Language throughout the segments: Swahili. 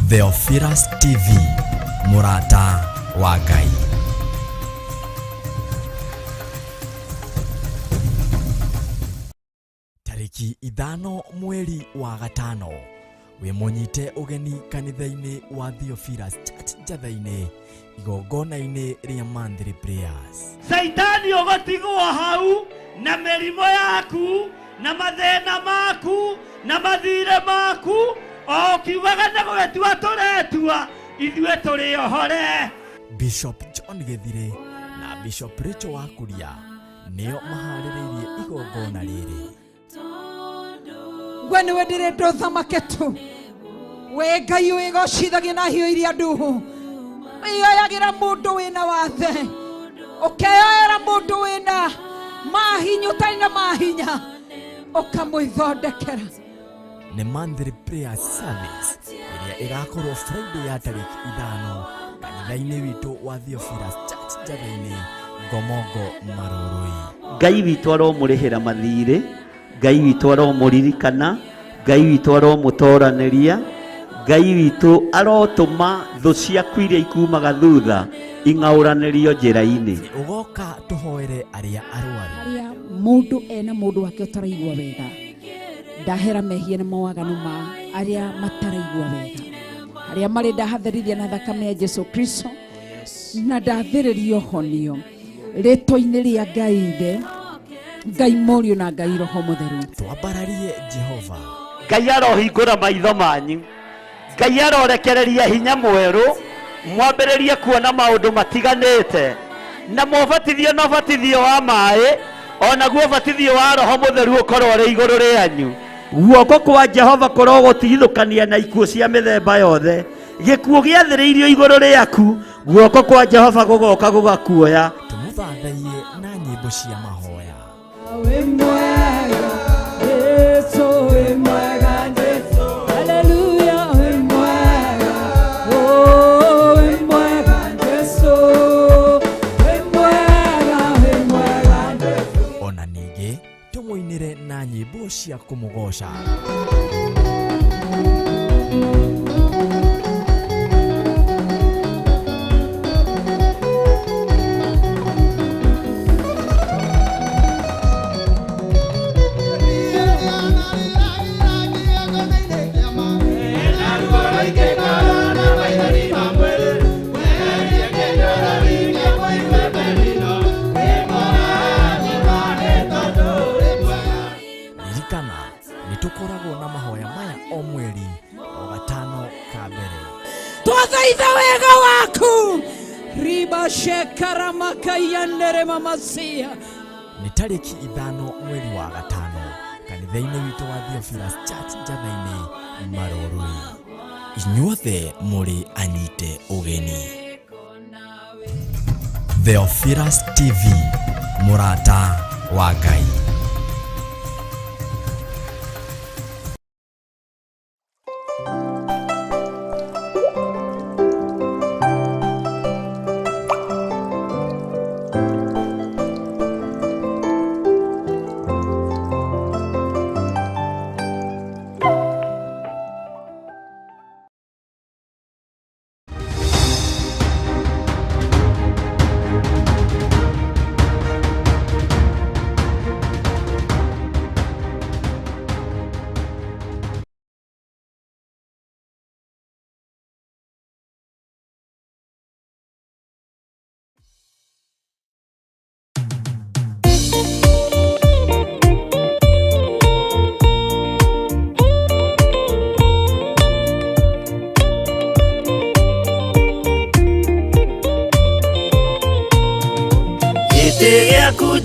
Theophilus TV, Murata wa Ngai. Tariki 5 mweri wa gatano, wimunyite ugeni kanitha-ini wa Theophilus Church Njatha-ini igongona-ini ria Monthly Prayers. Saitani ugotigwo hau na merimo yaku na mathina maku na mathire maku okiugaga na gugetua turetua ithuĩ tũrĩ ohore. Bishop John Githire na Bishop Rachel Wakuria nio maharĩrĩirie igongona rĩrĩ. Gwe nĩwe ndĩrenda ũthamake tu, we Ngai wĩgocithagia na hiũ iria nduhu, wĩoyagĩra mũndũ wĩna wathe, ũkeoyera mũndũ wĩna mahinya ũtarĩ na mahinya, ũkamwĩthondekera. Nĩ Monthly Prayer Service ĩrĩa ĩgakorwo Friday ya tariki 5 kanitha-inĩ witũ wa Theophilus Church Njatha-inĩ Ngomongo Marũrũi. Ngai witũ aromũrĩhĩra mathirĩ, Ngai witũ aromũririkana, Ngai witũ aromũtoranĩria, Ngai witũ arotũma thũ ciaku iria ikumaga thutha ing'aũranĩrio njĩra-inĩ. Ũgoka tũhoere arĩa arwaru, Arĩa mũndũ ena mũndũ wake ũtaraigua wega, ndahera mehia na mawaganu ma arĩa mataraigua wega, arĩa marĩ ndahatherithia na thakame ya Jesu Kristo na ndathĩrĩrio honio rĩtwa-inĩ rĩa Ngai Ithe, Ngai Mũriũ na Ngai Roho Mũtheru. twambararie Jehova. Ngai arohingũra maitho manyu, Ngai arorekereria hinya mwerũ, mwambĩrĩrie kuona maũndũ matiganĩte, na mũbatithio na ũbatithio wa maĩ, onaguo ũbatithio wa Roho Mũtheru ũkorwo ũrĩ igũrũ rĩanyu. Guoko kwa Jehova kũrogũtigithũkania na ikuũ cia mĩthemba yothe, gĩkuũ gĩathĩrĩirio igũrũ rĩaku, guoko kwa Jehova gũgoka gũgakuoya. Tũmũthathaiye na nyĩmbo cia mahoya. Ona ningĩ tũmũinĩre na nyĩmbo cia kũmũgoca. Nĩtũkoragwo na mahoya maya o mweri wa gatano ka mbere. Twathaitha wega waku riba shekara makayandere mamasia. Nĩ tariki 5 mweri wa gatano kanitha-inĩ witũ wa Theophilus Church Njatha-inĩ Marũrũi. Inyuothe mũrĩ anyite ũgeni. Theophilus TV, Murata wa Ngai.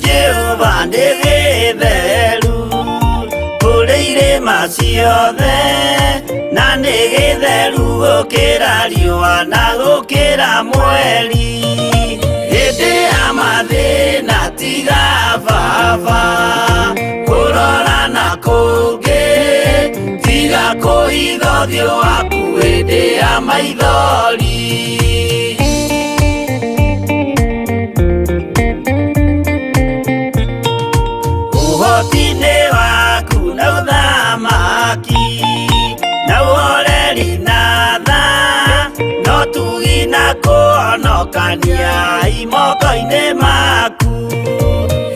Jehova nĩ gĩtheru kũrĩ irĩma ciothe, na nĩ gĩtheru gũkĩra riũa na gũkĩra mweri. Hĩndĩ ya mathĩna tiga baba kũrora na kũngĩ, tiga kũhitha ũthiũ waku hĩndĩ ya maithori. Ũhoti-inĩ waku na ũthamaki na ũhoreri na tha na kuonokania imoko-inĩ maku.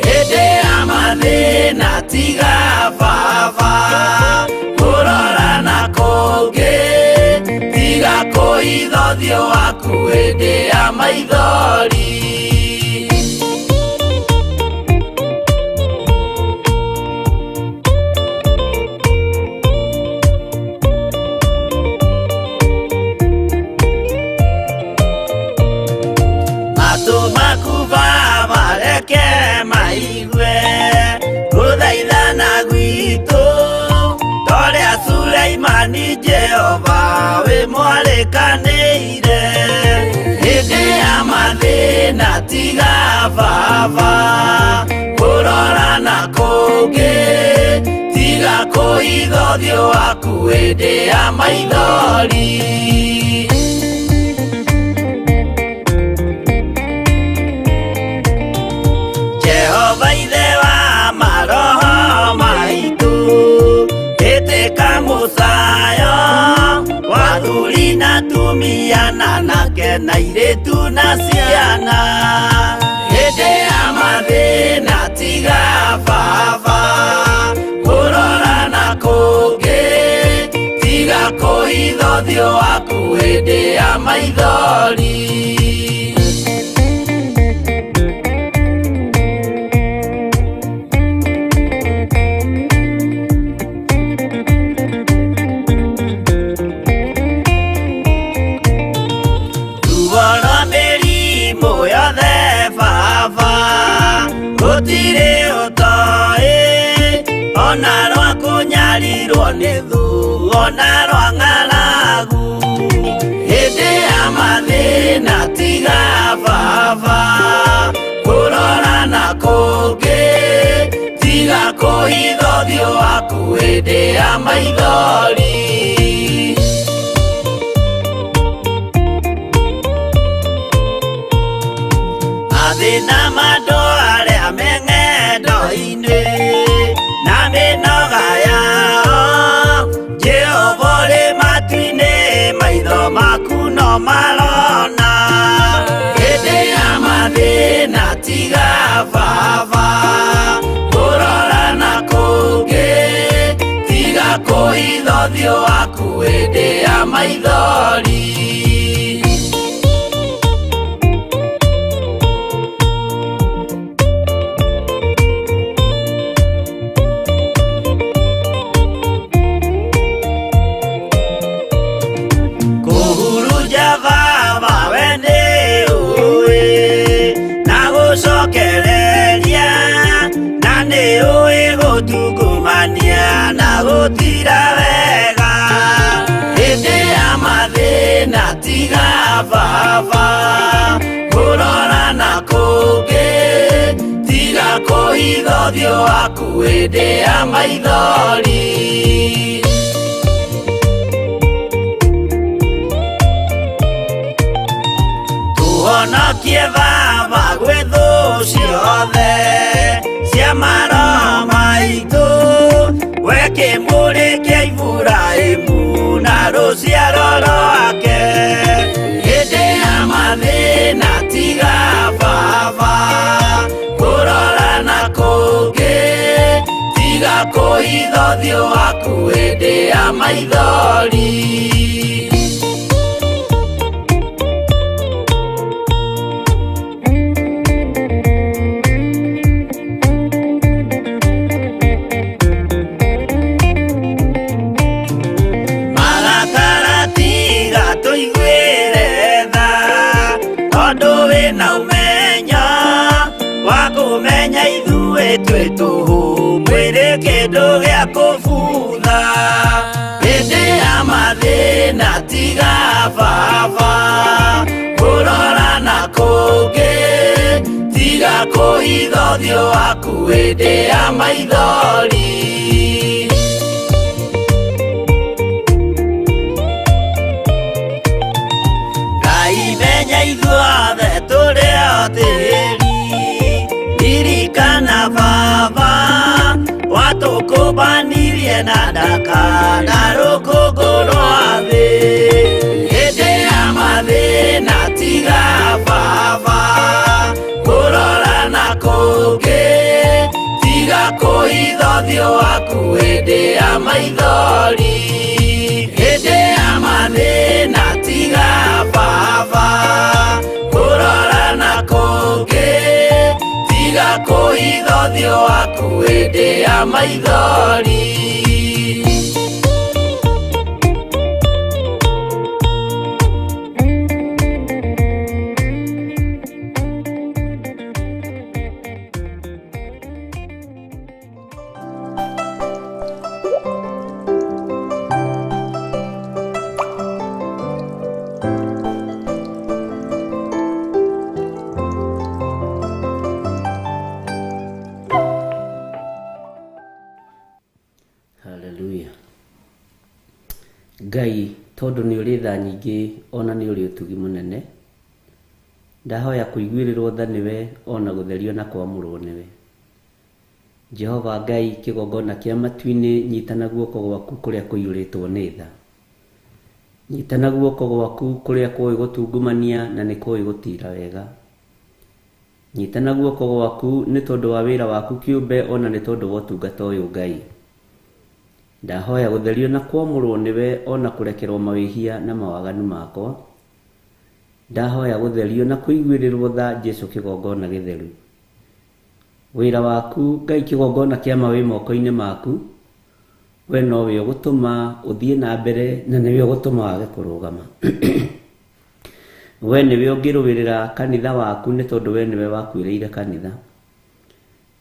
Hĩndĩ ya mathĩna tiga baba kũrora na kũngĩ, tiga kũhitha ũthiũ waku hĩndĩ ya maithori. Matũ maku baba reke maigue gũthaithana gwitũ, torĩa Sulaimani Jehova wĩ mwarĩkanĩire. Hĩndĩ ya mathĩna tiga baba kũrora na kũngĩ, tiga kũhitha ũthiũ waku hĩndĩ ya maithori. Jehova ithe wa maroho maitũ, ĩtĩka mũcayo wa athuri na atumia na anake na airĩtu na ciana. Hĩndĩ ya mathĩna tiga baba kũrora na kũngĩ, tiga kũhitha ũthiũ waku hĩndĩ ya maithori. Gũtirĩ ũtoĩ ona rwa kũnyarirwo nĩ thu ona rwa ng'aragu. Hĩndĩ ya mathĩna tiga baba kũrora na kũngĩ, tiga kũhitha ũthiũ waku hĩndĩ ya maithori. Mathĩna mandũ arĩa me ng'endo-inĩ na mĩnoga yao, Jehova ũrĩ matu-inĩ maitho maku no marona. Hĩndĩ ya mathĩna tiga baba kũrora na kũngĩ, tiga kũhitha ũthiũ waku hĩndĩ ya maithori. Na gũtira wega hĩndĩ ya mathĩna tiga baba kũrora na kũngĩ, tiga kũhitha ũthiũ waku hĩndĩ ya maithori. Tũhonokie baba gwĩ thũ ciothe cia maroho maitũ, we kĩmũrĩ kĩa Iburahĩmu na rũciaro rwake. Hĩndĩ ya mathĩna tiga baba kũrora na kũngĩ, tiga kũhitha ũthiũ waku hĩndĩ ya maithori. Na ũmenyo wa kũmenya ithuĩ twĩ tũhũ mwĩrĩ kĩndũ gĩa kũbutha. Hĩndĩ ya mathĩna tiga baba kũrora na kũngĩ, tiga kũhitha ũthiũ waku hĩndĩ ya maithori. Ngai menya ithuothe tũrĩ o tĩri, ririkana baba watũkũmbanirie na ndaka na rũkũngũ rwa thĩ. Hĩndĩ ya mathĩna kũhitha ũthiũ waku hĩndĩ ya maithori, hĩndĩ ya mathĩna tiga baba kũrora na kũngĩ, tiga kũhitha ũthiũ waku hĩndĩ ya maithori. Hallelujah. Ngai tondu ni uri tha nyingi ona ni uri utugi munene, ndahoya kuiguirirwo tha niwe ona gutherio na kwamurwo niwe. Jehova Ngai kigongona kia matu-ini nyitana guoko gwaku kuria kuiyuritwo ni tha, nyitana guoko gwaku kuria kui gutungumania na ni kui gutira wega, nyitana guoko gwaku ni tondu wa wira waku kiumbe ona ni tondu wa utungata uyu Ngai. Ndahoya gutherio na kwamurwo niwe ona kurekerwo mawihia na mawaganu makwa. Ndahoya gutherio na kuiguirirwo tha Jesu kigongona githeru. Wira waku Ngai kigongona kia mawi moko-ini maku, we nowe ugutuma uthie na mbere na niwe ugutuma wage kurugama. We niwe ungiruwirira kanitha waku ni tondu we niwe wakwiriire kanitha.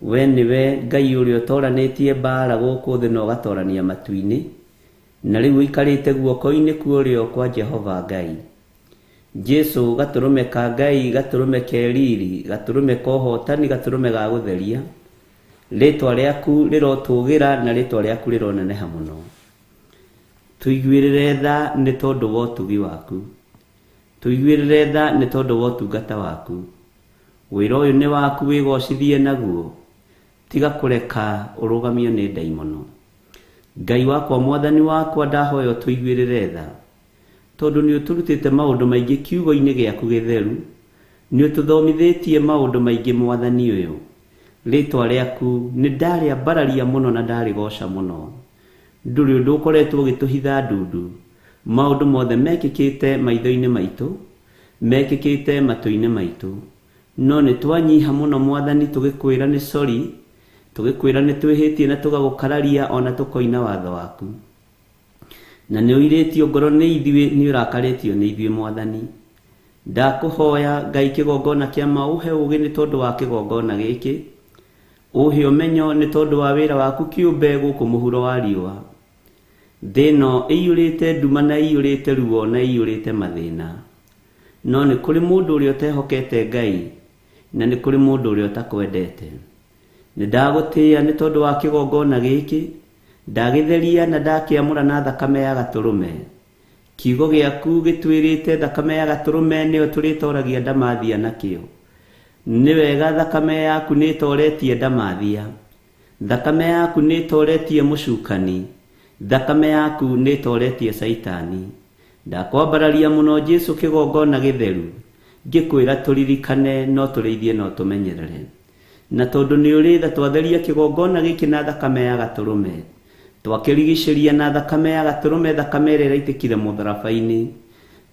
We niwe Ngai uria utoranitie mbara guku thi na ugatorania matu-ini, na riu ikarite guoko-ini kuorio kwa Jehova Ngai. Jesu gaturume ka Ngai, gaturume keriri, gaturume kohotani, gaturume ga gutheria, ritwa riaku rirotugira na ritwa riaku rironeneha muno. Tuiguirire tha ni tondu wa utugi waku, tuiguirire tha ni tondu wa utungata waku. Wira uyu ni waku wigocithie naguo, tiga kureka urugamio ni daimono. Ngai wakwa mwathani wakwa ndahoya tuiguirire tha, tondu ni uturutite maundu maingi kiugo-ini giaku githeru, ni ututhomithitie maundu maingi mwathani uyu. Ritwa riaku ni ndaria mbararia muno na ndarigoca muno. Nduri undu ukoretwo ugituhitha ndundu, maundu mothe mekikite maitho-ini maitu, mekikite matu-ini maitu, no ni twanyiha muno mwathani tugikwira ni sorry, tugikwira ni twihitie na tugagukararia ona tukoina watho waku. Na ni uiritio ngoro ni ithuĩ, ni urakaritio ni ithuĩ mwathani. Ndakuhoya Ngai kigongona kia mauhe ugi ni tondu wa kigongona giki, uhe umenyo ni tondu wa wira waku kiumbe guku muhuro wa riũa. Thino iyurite nduma na iyurite ruo na iyurite mathina, no ni kuri mundu uria utehokete Ngai, na ni kuri mundu uria utakwendete. Ni ndagutia ni tondu wa kigongona giki, ndagitheria na ndakiamura na thakame ya gaturume. Kiugo giaku gitwirite thakame ya gaturume niyo turitoragia ndamathia nakio. Ni wega thakame yaku ni toretie ndamathia, thakame yaku ni toretie mucukani, thakame yaku ni toretie saitani. Ndakwambararia muno Jesu kigongona githeru, ngikwira turirikane no tureithie no tumenyerere. Na tondu ni uri tha twatheria kigongona giki na thakame ya gaturume, twakirigiceria na thakame ya gaturume, thakame ĩrĩa ĩraitikire mũtharaba-inĩ,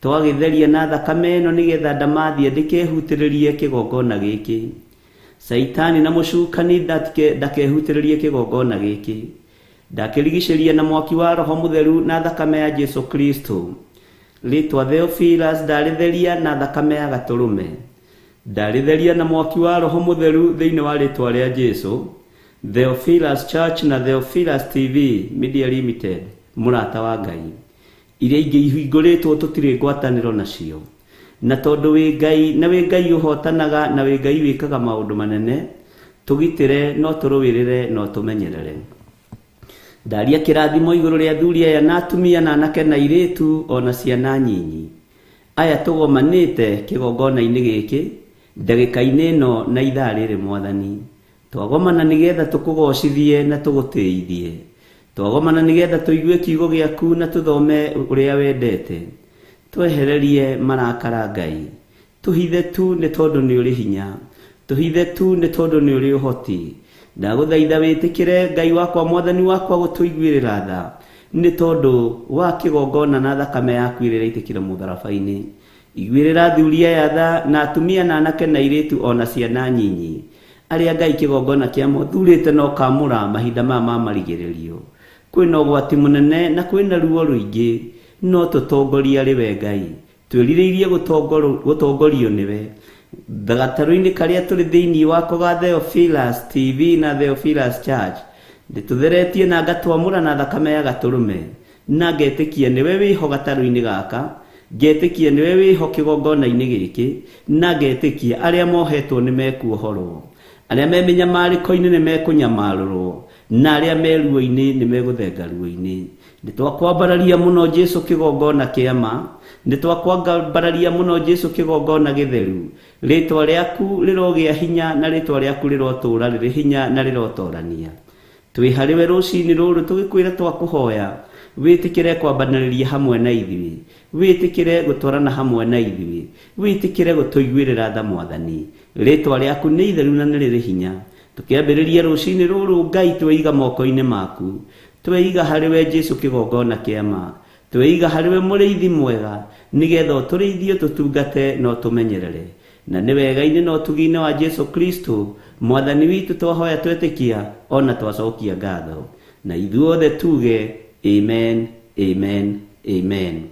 twagitheria na thakame ĩno nigetha ndamathia ndikehutĩrĩrie kigongona giki. Saitani na mucukani ndakehutĩrĩrie kigongona giki. Ndakirigiceria na mwaki wa Roho Mutheru na thakame ya Jesu Kristo. Ritwa Theophilus ndaritheria na thakame ya gaturume, ndaritheria na mwaki wa Roho Mutheru thiini wa ritwa ria Jesu. Theophilus Church na Theophilus TV Media Limited, murata wa Ngai, iria ingi ihingũrĩtwo tutire ngwatanĩro nacio. Na tondu wi Ngai na wi Ngai uhotanaga na wi Ngai wikaga maundu manene, tugitire no turuwirire no tumenyerere. Ndaria kirathimo iguru ria athuri aya na atumia na anake na airitu ona ciana nyinyi. Aya tugomanite kigongona-ini giki ndagika-ini ino na ithaa riri mwathani. Twagomana nigetha tukugocithie na tugutiithie. Twagomana nigetha tuigue kiugo giaku na tuthome uria wendete. Twehererie marakara Ngai. Tuhithe tu ni tondu ni uri hinya. Tuhithe tu ni tondu ni uri uhoti. ndagũthaitha wĩtĩkĩre Ngai wakwa mwathani wakwa gũtũiguĩrĩra tha nĩ tondũ wa kĩgongona na thakame yaku ĩrĩa ĩraitĩkire mũtharaba-inĩ. Iguĩrĩra thuria ya tha na atumia na anake na airĩtu ona ciana nyinyi arĩa Ngai kĩgongona kĩamo thurĩte no kamũra mahinda maya ma marigĩrĩrio. Kwĩna ũgwati mũnene na kwĩna ruo rũingĩ, no tũtongoria rĩwe Ngai, twĩrirĩirie gũtongorio nĩwe. Gatarũ-inĩ karĩa tũrĩ thĩinĩ wako ga Theophilus TV na Theophilus Church, ndĩtũtheretie na ngatwamũra na thakame ya gatũrũme, na ngetĩkia nĩwe wĩho gatarũ-inĩ gaka, ngetĩkia nĩwe wĩho kĩgongona-inĩ gĩkĩ, na ngetĩkia arĩa mohetwo nĩ mekuohorwo, arĩa me mĩnyamarĩko-inĩ nĩ mekũnyamarũrwo, na arĩa me ruo-inĩ nĩ megũthenga ruo-inĩ. Nĩtwakwambararia mũno Jesũ kĩgongona kĩama, nĩtwakwambararia mũno Jesũ kĩgongona gĩtheru. Rĩtwa rĩaku rĩrogĩa hinya na rĩtwa rĩaku rĩrotũũra rĩrĩ hinya na rĩrotorania. Twĩ harĩwe rũciinĩ rũrũ tũgĩkwĩra twakũhoya wĩtĩkĩre kwambanĩrĩria hamwe na ithuĩ, wĩtĩkĩre gũtwarana hamwe na ithuĩ, wĩtĩkĩre gũtũiguĩrĩra tha Mwathani. Rĩtwa rĩaku nĩ itheru na nĩ rĩrĩ hinya. Tũkĩambĩrĩria rũciinĩ rũrũ Ngai tweiga moko-inĩ maku, tweiga harĩwe Jesũ kĩgongona kĩama, tweiga harĩwe mũrĩithi mwega, nĩgetha ũtũrĩithie tũtungate no tũmenyerere. Na nĩ wega-inĩ na ũtugi-inĩ wa Jesũ Kristo Mwathani witũ twahoya twetĩkia ona twacokia ngatho. Na ithuothe tuge amen, amen, amen.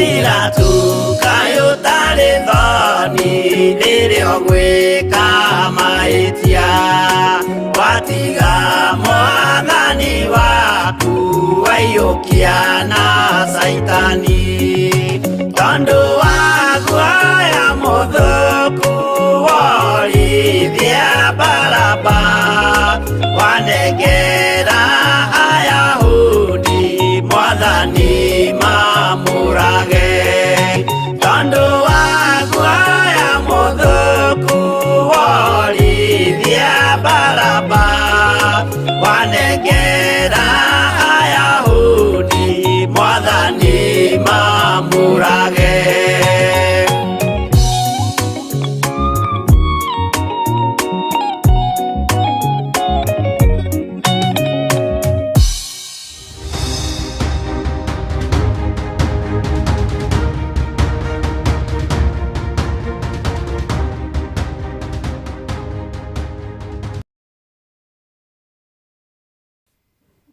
wira tu kayo tari thoni ndirio gwika maitia watiga mwathani waku waiyukia na saitani tondu waku aya muthuku worithia baraba wanengera ayahudi mwathani mamurage tondu waku aya muthuku worithia baraba wanengera ayahudi mwathani mamurage.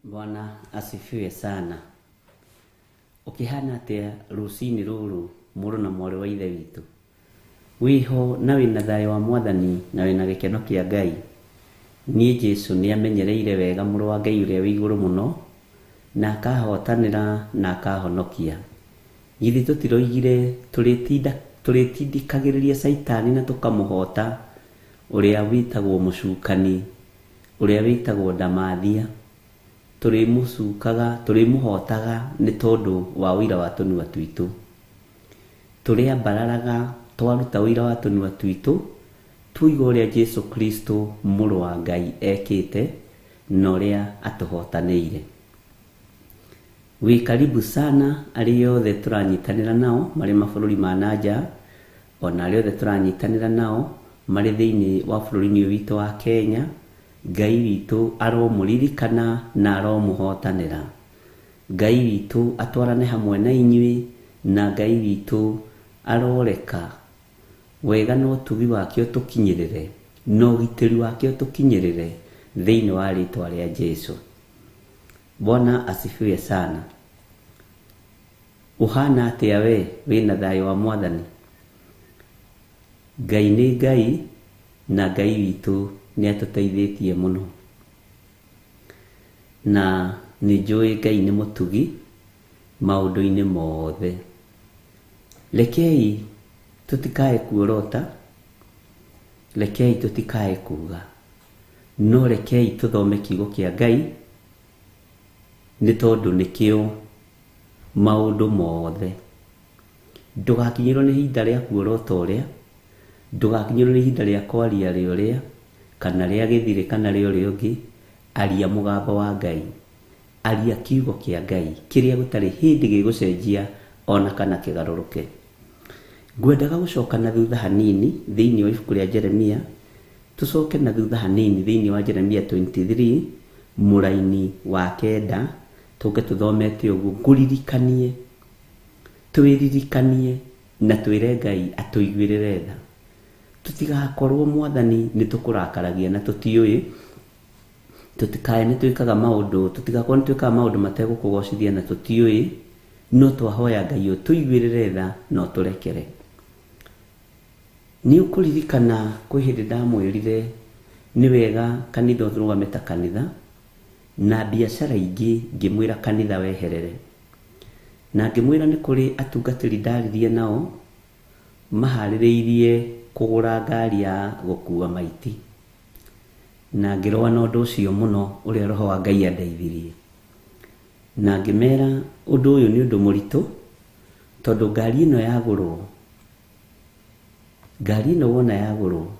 Bwana asifiwe sana. Ukihana atia rucini ruru muru na mwari wa ithe witu wiho na wina thayo wa mwathani na wina gikeno kia Ngai. Nie Jesu ni amenyereire wega muru wa Ngai uria wi iguru muno na akahotanira na akahonokia. Githi tutiroigire turitindikagiriria Saitani na tukamuhota uria witagwo mucukani uria witagwo ndamathia turimucukaga turimuhotaga ni tondu wa wira wa tunua twitu turia bararaga twaruta wira wa tunua twitu tuiga uria Jesu Kristo muru wa Ngai ekite na uria atuhotaneire. Wi karibu sana ari yothe turanyitanira nao mari mabururi ma nanja ona ari yothe turanyitanira nao mari thiini wa bururi witu wa Kenya. Ngai witu aromuririkana na aromuhotanira. Ngai witu atwarane hamwe na inyui na Ngai witu aroreka wega no tugi wake tukinyirire no gitiri wake tukinyirire thiini wa ritwa ria Jesu. Bwana asifiwe sana. Uhana atia we wina thayo wa mwathani? Ngai ni Ngai na Ngai witu ni atuteithĩtie muno na ni njui Ngai ni mutugi maundu-ini mothe. Lekei tutikae kuorota, lekei tutikae kuga, no rekei tuthome kiugo kia Ngai ni tondu nikio maundu mothe. Ndugakinyirwo ni ihinda ria kuorota uria, ndugakinyirwo ni ihinda ria kwaria uria kana ria githire kana ria uria ungi. Aria mugambo wa Ngai, aria kiugo kia Ngai kiria gutari hindi gigucenjia ona kana kigaruruke. Ngwendaga gucoka na thutha hanini thiini wa ibuku ria Jeremia, tucoke na thutha hanini thiini wa Jeremia 23 muraini wa 9 tuke tuthomete uguo nguririkanie twiririkanie na twire Ngai atuiguirire tha. Tutigakorwo mwathani ni tukurakaragia na tutiui, tutikae ni twikaga maundu, tutigakorwo ni twikaga maundu mategukugocithia na tutiui, no twahoya Ngai utuiguirire tha no turekere. Ni ukuririkana kwi hindi ndamwirire ni wega kanitha uthurugamita kanitha na biashara ingi ngimwira kanitha weherere, na ngimwira ni kuri atungatiri ndaririe nao mahaririirie kugura ngari ya gukua maiti, na ngirwa na undu ucio muno uria roho wa Ngai andeithirie, na ngimera undu uyu ni undu muritu tondu ngari ino yagurwo, ngari ino wona yagurwo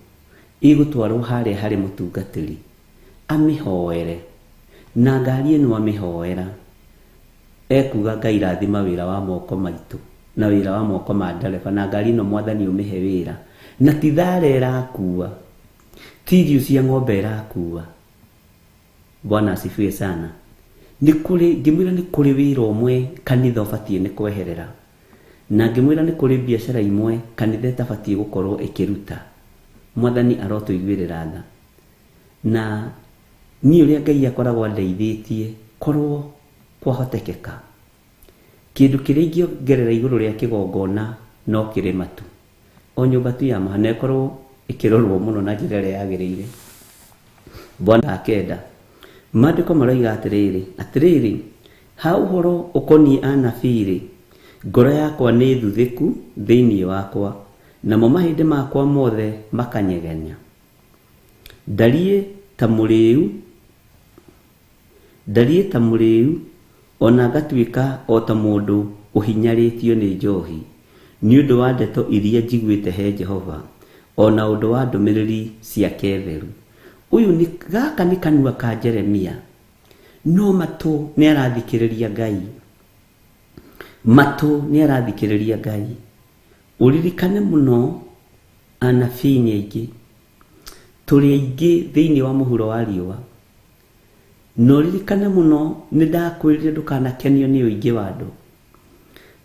igutwarwo haria hari mutungatiri amihoere, na ngari ino amihoera ekuga Ngai rathima wira wa moko maitu na wira wa moko ma ndereba, na ngari ino mwathani umihe wira na tithare irakua, tirio cia ng'ombe irakua. Bwana asifiwe sana. Ni kuri ngimwira ni kuri wira umwe kanitha ubatie ni kweherera, na ngimwira ni kuri biashara imwe kanitha itabatie gukorwo ikiruta. Mwathani arotuiguirira tha, na ni uria Ngai akoragwo andeithĩtie korwo kwahotekeka kindu kiria ingiongerera iguru ria kigongona no kirima tu. O nyumba tu ya mahana ikorwo ikirorwo muno na njira ria yagirire. Bwana akenda maandiko maroiga atiriri ha uhoro ukoni anabii ngoro yakwa ni thuthiku thiini wakwa namo mahinde makwa mothe makanyegenya. Ndarie ta muriu ona ngatuika o ta mundu uhinyaritio ni njohi ni undu wa ndeto iria njiguite he Jehova ona undu wa ndumiriri ciake theru. Uyu ni gaka ni kanua ka Jeremia, no matu ni arathikiriria Ngai. Uririkane muno anabii ni aingi turi aingi thiini wa muhuro wa riua. No ririkane muno ni ndakwirire ndukanakenio ni uingi wa andu.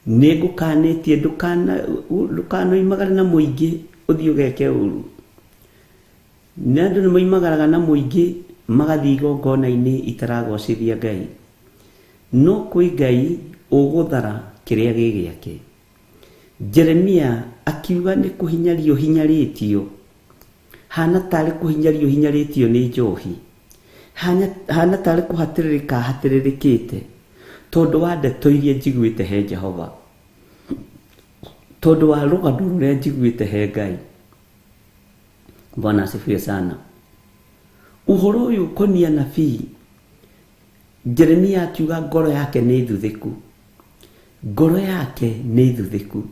Ni ngukanitie ndukanoimagare na muingi uthii ugeke uru. Ni andu ni moimagaraga na muingi magathi igongona-ini itaragocithia Ngai. No kwi Ngai uguthara kiria gigiake. Jeremia akiuga ni hinyaritio. Hana tari hinyaritio ni njohi. Hana tari hatiririkite. Tondu wa ndeto iria njiguite he Jehova. Tondu wa rugano ruria njiguite he Ngai. Bwana asifiwe sana. Uhoro uyu konia nabii Jeremia akiuga ngoro yake ni thuthiku.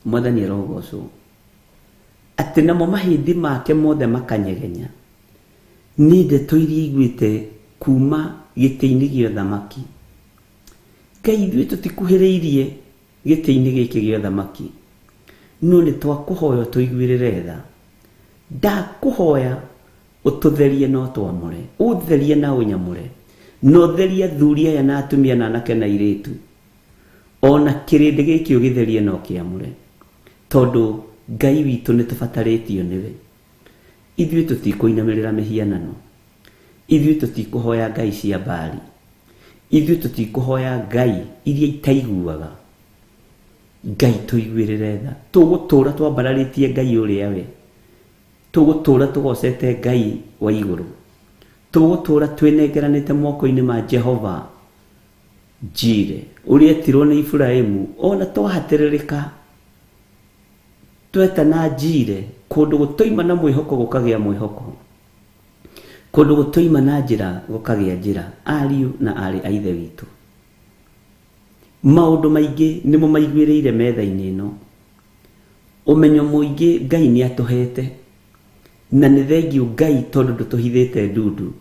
Mwathani arogocwo. Ati namo mahindi make mothe makanyegenya. Ni ndeto iria iguite kuma giti-ini gia thamaki. Ngai ithuĩ tutikuhĩrĩirie gĩtĩ-inĩ gĩkĩ gĩa thamaki, no nĩ twakũhoya tũiguĩrĩre tha. Ndakũhoya ũtũtherie na ũtwamũre, ũtherie na ũnyamũre, na ũtherie athuri aya na atumia na anake na airĩtu, ona kĩrĩndĩ gĩkĩ ũgĩtherie na ũkĩamũre, tondũ Ngai witũ nĩ tũbatarĩtio nĩwe. Ithuĩ tũtikũinamĩrĩra mĩhianano, ithuĩ tũtikũhoya ngai cia Baali, ithuĩ tũtikũhoya ngai iria itaiguaga. Ngai tũiguĩrĩre tha, tũgũtũũra twambararĩtie Ngai ũrĩa we, tũgũtũũra tũgocete Ngai wa igũrũ, tũgũtũũra twĩnengeranĩte moko-inĩ ma Jehova Jire, ũrĩa etirwo nĩ Iburahĩmu, ona twahatĩrĩrĩka twetana Jire, kũndũ gũtoima na mwĩhoko gũkagĩa mwĩhoko, kũndũ gũtoima na njĩra gũkagĩa njĩra, ariũ na arĩ a Ithe witũ. Maũndũ maingĩ nĩmo maiguĩrĩire metha-inĩ ĩno, ũmenyo mũingĩ Ngai nĩ atũhete, na nĩ thengiũ Ngai tondũ ndũtũhithĩte ndundu,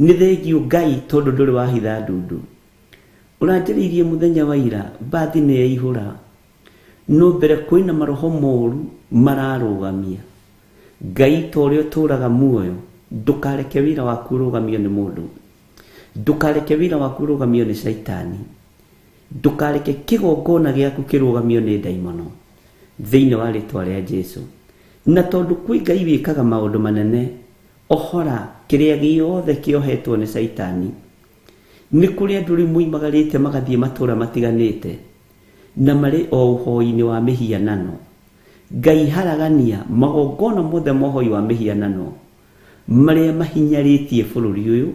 nĩ thengiũ Ngai tondũ ndũrĩ wahitha ndundu. Ũranjĩrĩirie mũthenya wa ira, mbathi nĩ yaihũra, no mbere kwĩna maroho moru mararũgamia. Ngai ta ũrĩa ũtũũraga muoyo, ndũkareke wĩra waku ũrũgamio nĩ mũndũ, ndũkareke wĩra waku ũrũgamio nĩ Shaitani, ndũkareke kĩgongona gĩaku kĩrũgamio nĩ ndaimono, thĩinĩ wa rĩtwa rĩa Jesũ. Na tondũ kwĩ Ngai wĩkaga maũndũ manene, ohora kĩrĩa gĩothe kĩohetwo nĩ Shaitani. Nĩ kũrĩ andũ rĩu moimagarĩte magathiĩ matũũra matiganĩte, na marĩ o ũhoi-inĩ wa mĩhianano. Ngai haragania magongona mothe ma ũhoi wa mĩhianano marĩa mahinyarĩtie bũrũri ũyũ,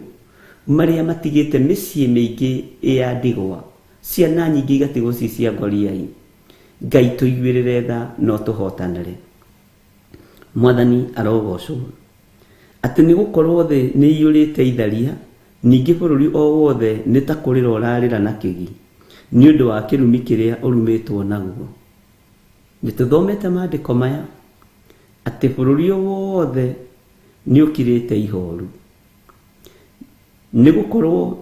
marĩa matigĩte mĩciĩ mĩingĩ ya ndigwa, ciana nyingĩ igatigwo ci cia ngoriai. Ngai tũiguĩrĩre tha no tũhotanĩre. Mwathani arogocwo atĩ nĩ gũkorwo thĩ nĩ iyũrĩte itharia, ningĩ bũrũri o wothe nĩ ta kũrĩra ũrarĩra na kĩgi nĩ ũndũ wa kĩrumi kĩrĩa ũrumĩtwo naguo. Nĩ tũthomete maandĩko maya atĩ bũrũri o wothe nĩ ũkirĩte ihooru. Nĩ gũkorwo,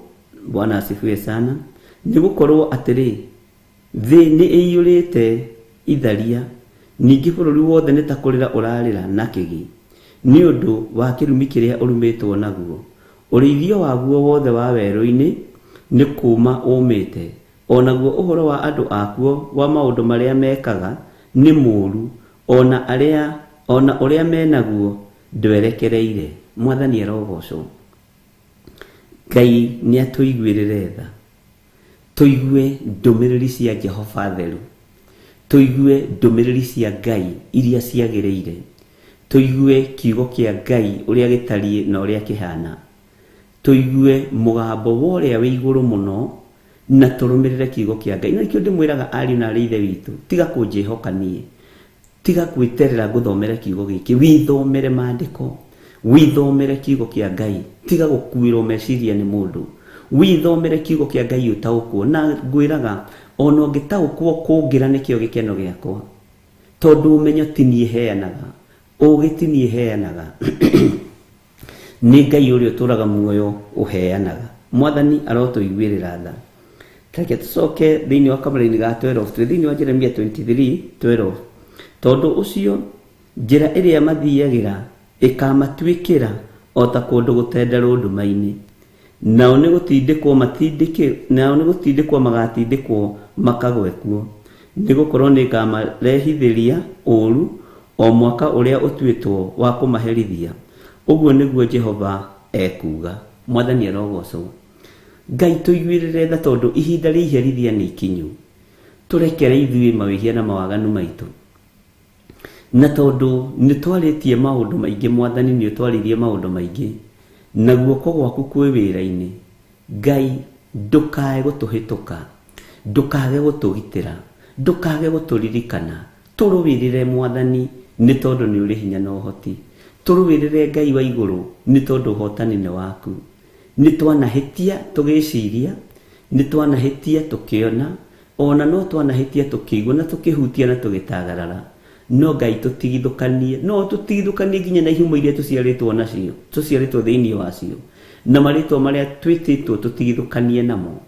Bwana asifiwe sana, nĩ gũkorwo atĩrĩ, thĩ nĩ ĩiyũrĩte itharia, ningĩ bũrũri wothe nĩ ta kũrĩra ũrarĩra na kĩgi nĩ ũndũ wa kĩrumi kĩrĩa ũrumĩtwo naguo. Ũrĩithio waguo wothe wa werũ-inĩ nĩ kuuma ũmĩte, onaguo ũhoro wa andũ akuo wa maũndũ marĩa mekaga nĩ mũũru, ona ũrĩa menaguo ndwerekereire. Mwathani arogocwo. Ngai nĩ atũiguĩrĩre tha, tuigue ndumiriri cia Jehova theru, tuigue ndumiriri cia Ngai iria ciagĩrĩire, tuigue kiugo kia Ngai uria gĩtariĩ na uria kĩhana, tuigue mũgambo wa ũrĩa wĩ igũrũ mũno na tũrũmĩrĩre kiugo kia Ngai. Na nĩkĩo ndĩmwĩraga ariũ na aarĩ ithe witũ, tiga kũnjĩhoka niĩ, tiga gwĩterera ngũthomere kiugo gĩkĩ, wĩthomere maandĩko, wĩthomere kiugo kia Ngai, tiga gũkuĩrwo meciria nĩ mũndũ, wĩthomere kiugo kia Ngai ũtaũkwo. Na ngwĩraga ona ũngĩtaũkwo kũngĩra nĩkĩo gĩkeno gĩakwa, tondũ ũmenyo ti niĩ heanaga, ũũgĩ ti niĩ heanaga nĩ Ngai ũrĩa ũtũraga muoyo ũheanaga. Mwathani arotũiguĩrĩra tha. Reke tũcoke thĩinĩ wa kamũra-inĩ ga 12 thĩinĩ wa Jeremia 23:12. Tondũ ũcio njĩra ĩrĩa mathiagĩra ĩkamatuĩkĩra o ta kũndũ gũtenderwo nduma-inĩ, nao nĩ gũtindĩkwo magatindĩkwo makagwe kuo, nĩ gũkorwo nĩ ngamarehithĩria ũũru o mwaka ũrĩa ũtuĩtwo wa kũmaherithia. Ũguo nĩguo Jehova ekuga. Mwathani arogocwo. Ngai tũiguĩrĩre tha, tondũ ihinda rĩa iherithia nĩ ikinyu. Tũrekere ithuĩ mawĩhia na mawaganu maitũ, na tondũ nĩ twarĩtie maũndũ maingĩ, Mwathani nĩ ũtwarĩrie maũndũ maingĩ, na guoko gwaku kwĩ wĩra-inĩ. Ngai ndũkae gũtũhĩtũka, ndũkage gũtũgitĩra, ndũkage gũtũririkana. Tũrũwĩrĩre Mwathani nĩ tondũ nĩ ũrĩ hinya na ũhoti. Tũrũwĩrĩre Ngai wa igũrũ nĩ tondũ ũhotani nĩ waku. Nĩ twanahĩtia tũgĩciria, nĩ twanahĩtia tũkĩona, ona no twanahĩtia tũkĩigua na tũkĩhutia na tũgĩtagarara. No Ngai tũtigithũkanie, no tũtigithũkanie nginya na ihumo iria tũciarĩtwo nacio, tũciarĩtwo thĩinĩ wacio, na marĩtwa marĩa twĩtĩtwo tũtigithũkanie namo.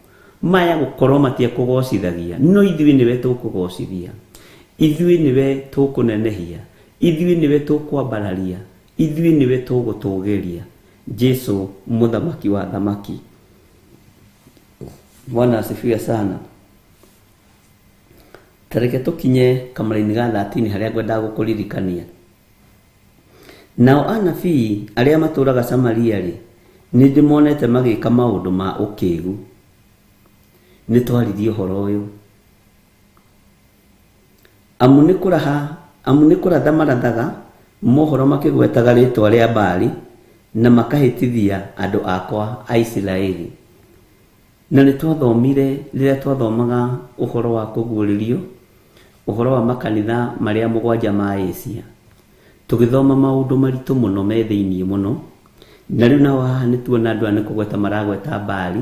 Maya gũkorwo matiakũgocithagia, no ithuĩ nĩwe tũkũgocithia, ithuĩ nĩwe tũkũnenehia, ithuĩ nĩwe tũkwambararia, ithuĩ nĩwe tũgũtũgĩria. Jesu mũthamaki wa thamaki. Bwana asifiwe sana. Tareke tukinye kamara-inĩ ga 13 harĩa ngwenda gũkũririkania. Nao anabii arĩa matũraga Samaria rĩ, nĩ ndĩmonete magĩka maũndũ ma ũkĩĩgu. Nĩ twaririe ũhoro ũyũ. Amu nĩ kũratha marathaga mohoro makĩgwetaga rĩtwa rĩa Baali na makahĩtithia andũ akwa a Isiraeli. Na nĩ twathomire rĩrĩa twathomaga ũhoro wa kũguũrĩrio, ũhoro wa makanitha marĩa 7 ma Asia. Tũgĩthoma maũndũ maritũ mũno me thĩinĩ mũno, na rĩu na haha nĩ tuona andũ nĩ kũgweta maragweta Baali,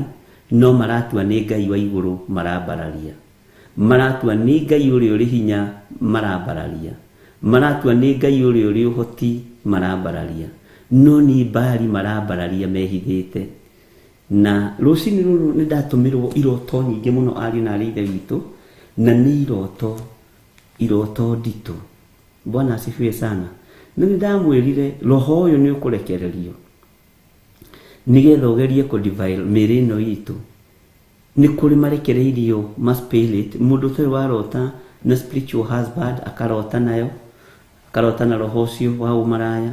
no maratua nĩ Ngai wa igũrũ marambararia. Maratua nĩ Ngai ũrĩa ũrĩ hinya marambararia. Maratua nĩ Ngai ũrĩa ũrĩ ũhoti marambararia. No ni Baali marambararia mehithĩte. Na rũcinĩ rũrũ nĩ ndatũmĩrwo iroto nyingĩ mũno ariũ na aarĩ ithe witũ, na nĩ iroto nditũ. Bwana asifiwe sana. Na nĩ ndamwĩrire roho ũyũ nĩ ũkũrekererio, nĩgetha ũgerie kũdivail mĩĩrĩ ĩno itũ. Nĩ kũrĩ marekereirio ma spirit, mũndũ ũtarĩ warota na spiritual husband akarota nayo, akarota na roho ũcio wa ũmaraya.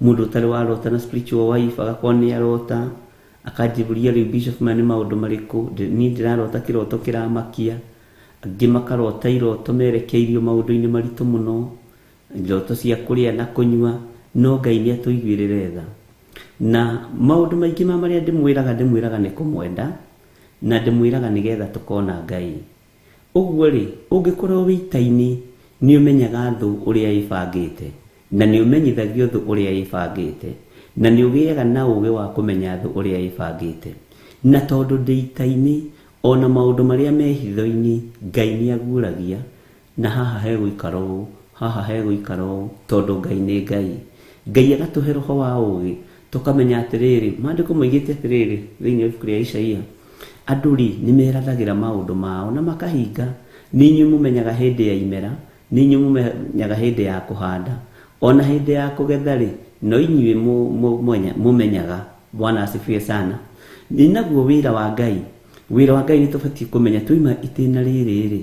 Mũndũ ũtarĩ warota na spiritual wife agakorwo nĩ arota, akanjiburia rĩu bishop maya nĩ maũndũ marĩkũ, niĩ ndĩrarota kĩroto kĩramakia. Angĩ makarota iroto merekeirio maũndũ-inĩ maritũ mũno, iroto cia kũrĩa na kũnyua. No Ngai nĩ atũiguĩrĩre tha, na maũndũ maingĩ marĩa ndĩmwĩraga nĩ kũmwenda, na ndĩmwĩraga nĩgetha tũkona Ngai. Ũguo rĩ, ũngĩkorwo wĩita-inĩ nĩ ũmenyaga thũ ũrĩa ĩbangĩte, na nĩ ũmenyithagio thũ ũrĩa ĩbangĩte, na nĩ ũgĩaga na ũũgĩ wa kũmenya thũ ũrĩa ĩbangĩte. Na tondũ ndĩ-ita-inĩ ona maũndũ marĩa me hitho-inĩ Ngai nĩ aguũragia, na haha hegũikara ũũ, haha hegũikara ũũ, tondũ Ngai nĩ Ngai. Ngai agatũhe roho wa ũũgĩ, tũkamenya atĩrĩrĩ, maandĩko moigĩte atĩrĩrĩ thĩinĩ wa ibuku rĩa Isaia, andũ rĩ nĩ merathagĩra maũndũ mao na makahinga. Nĩ inyuĩ mũmenyaga hĩndĩ ya imera, nĩ inyuĩ mũmenyaga hĩndĩ ya kũhanda, ona hĩndĩ ya kũgetha rĩ, no inyuĩ mũmenyaga. Bwana asifiwe sana. Nĩ naguo wĩra wa Ngai. Wĩra wa Ngai nĩ tũbatiĩ kũmenya tũima itĩna rĩrĩ rĩ,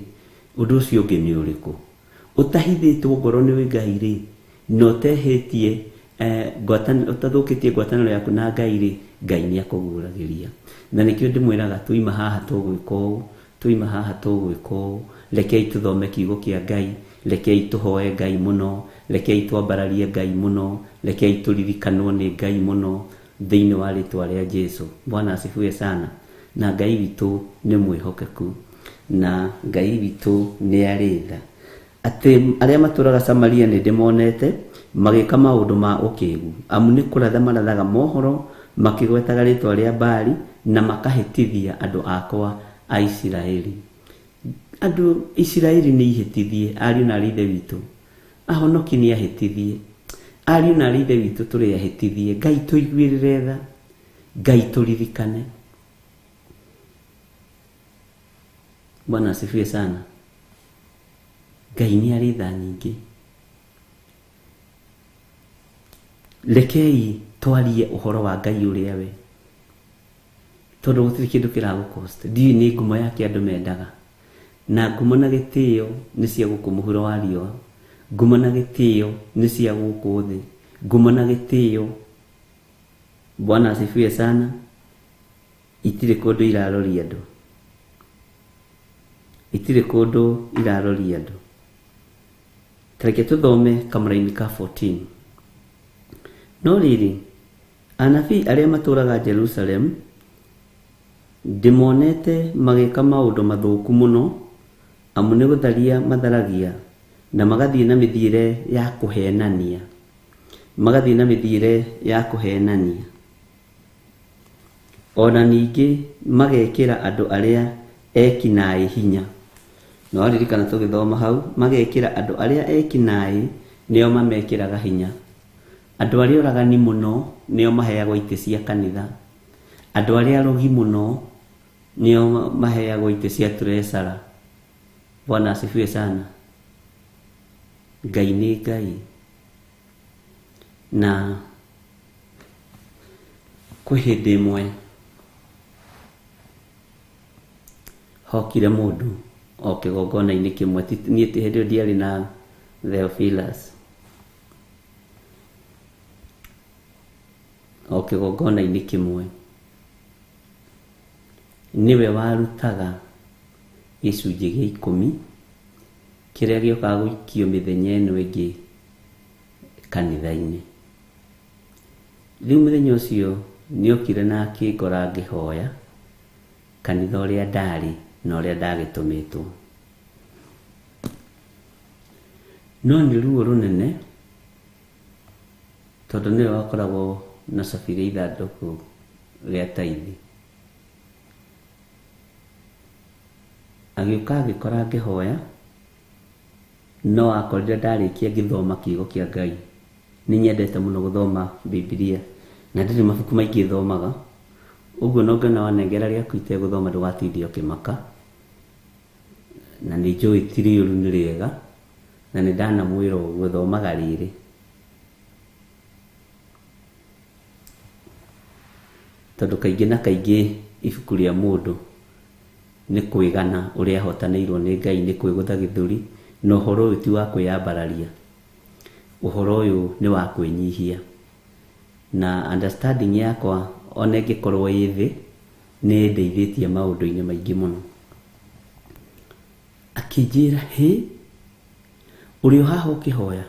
ũndũ ũcio ũngĩ nĩ ũrĩkũ. Ũtahithĩtwo ngoro nĩ Ngai rĩ, na ũtehĩtie ũtathũkĩtie ngwatanĩro yaku na Ngai rĩ, Ngai nĩ akũguũragĩria. Na nĩkĩo ndĩmwĩraga tũima haha tũgwĩka ũũ, tuima haha tũgwĩkwo, rekei tũthome kiugo kĩa Ngai, rekei tũhoe Ngai mũno, rekei twambararie Ngai mũno, rekei tũririkanwo nĩ Ngai mũno thĩinĩ wa rĩtwa rĩa Jesũ. Bwana asifiwe sana. Na Ngai witũ nĩ mwĩhokeku, na Ngai witũ nĩ arĩ tha. Atĩ arĩa matũraga Samaria nĩ ndĩmonete magĩka maũndũ ma ũkĩĩgu, amu nĩ kũratha marathaga mohoro makĩgwetaga rĩtwa rĩa Baali na makahĩtithia andũ akwa a Isiraeli. Andũ Isiraeli nĩ ihĩtithie, ariũ na ithe witũ. Ahonoki nĩ ahĩtithie, ariũ na ithe witũ tũrĩ ahĩtithie. Ngai tũiguĩrĩre tha, Ngai tũririkane. Bwana asifiwe sana. Ngai nĩ arĩ tha nyingĩ. Rekei twarie ũhoro wa Ngai ũrĩa we, tondũ gũtirĩ kĩndũ kĩragũkosta. Ndiũĩ nĩ ngumo yake andũ mendaga, na ngumo na gĩtĩo nĩ cia gũkũ mũhuro wa riũa, ngumo na gĩtĩo nĩ cia gũkũ thĩ, ngumo na gĩtĩo. Bwana asifiwe sana. Itirĩ kũndũ iraroria andũ, itirĩ kũndũ iraroria andũ. Tareke tũthome kamũra-inĩ ka 14. No rĩrĩ, anabii arĩa matũraga Jerusalem ndĩmonete magĩka maũndũ mathũku mũno, amu nĩ gũtharia matharagia na magathiĩ na mĩthiĩre ya kũhenania, magathiĩ na mĩthiĩre ya kũhenania. Ona ningĩ magekĩra andũ arĩa ekinaĩ hinya. No aririkana tũgĩthoma hau, magekĩra andũ arĩa ekinaĩ nĩo mamekĩraga hinya. Andũ arĩa oragani mũno nĩo maheagwo itĩ cia kanitha. Andũ arĩa arogi mũno nĩo maheagwo itĩ cia tũrecara. Bwana asifiwe sana. Ngai nĩ Ngai. Na kwĩ hĩndĩ ĩmwe hokire mũndũ o kĩgongona-inĩ kĩmwe, niĩ hĩndĩ ĩyo ndiarĩ na Theophilus. O kĩgongona-inĩ kĩmwe niwe warutaga gĩcunjĩ gĩa 10 kĩrĩa gĩokaga gũikio mĩthenya ĩno ĩngĩ kanitha-inĩ. Rĩu mũthenya ũcio nĩokire na akĩngora ngĩhoya kanitha ũrĩa ndarĩ na ũrĩa ndagĩtũmĩtwo. No nĩ ruo rũnene, tondũ nĩwe wakoragwo na cabiria ithandũkũ rĩa taithi. Agĩũka agĩkora ngĩhoya, no akorire ndarĩkia ngĩthoma kiugo kĩa Ngai. Nĩ nyendete mũno gũthoma Biblia, na ndĩrĩ mabuku maingĩ thomaga, ũguo no ngana wanengera rĩaku itegũthoma ndũgatinde ũkĩmaka. Na nĩ njũĩ ti rĩũru nĩ rĩega, na nĩ ndanamwĩra ũguo thomaga rĩrĩ. Tondũ kaingĩ na kaingĩ ibuku rĩa mũndũ nĩ kwĩgana ũrĩa ahotanĩirwo nĩ Ngai, nĩ kwĩgũtha gĩthũri, na ũhoro ũyũ ti wa kwĩyambararia. Ũhoro ũyũ nĩ wa kwĩnyihia. Na understanding yakwa ona ĩngĩkorwo ĩ thĩ, nĩ ndeithĩtie maũndũ-inĩ maingĩ mũno. Akĩnjĩra, hĩ, ũrĩ o haha ũkĩhoya,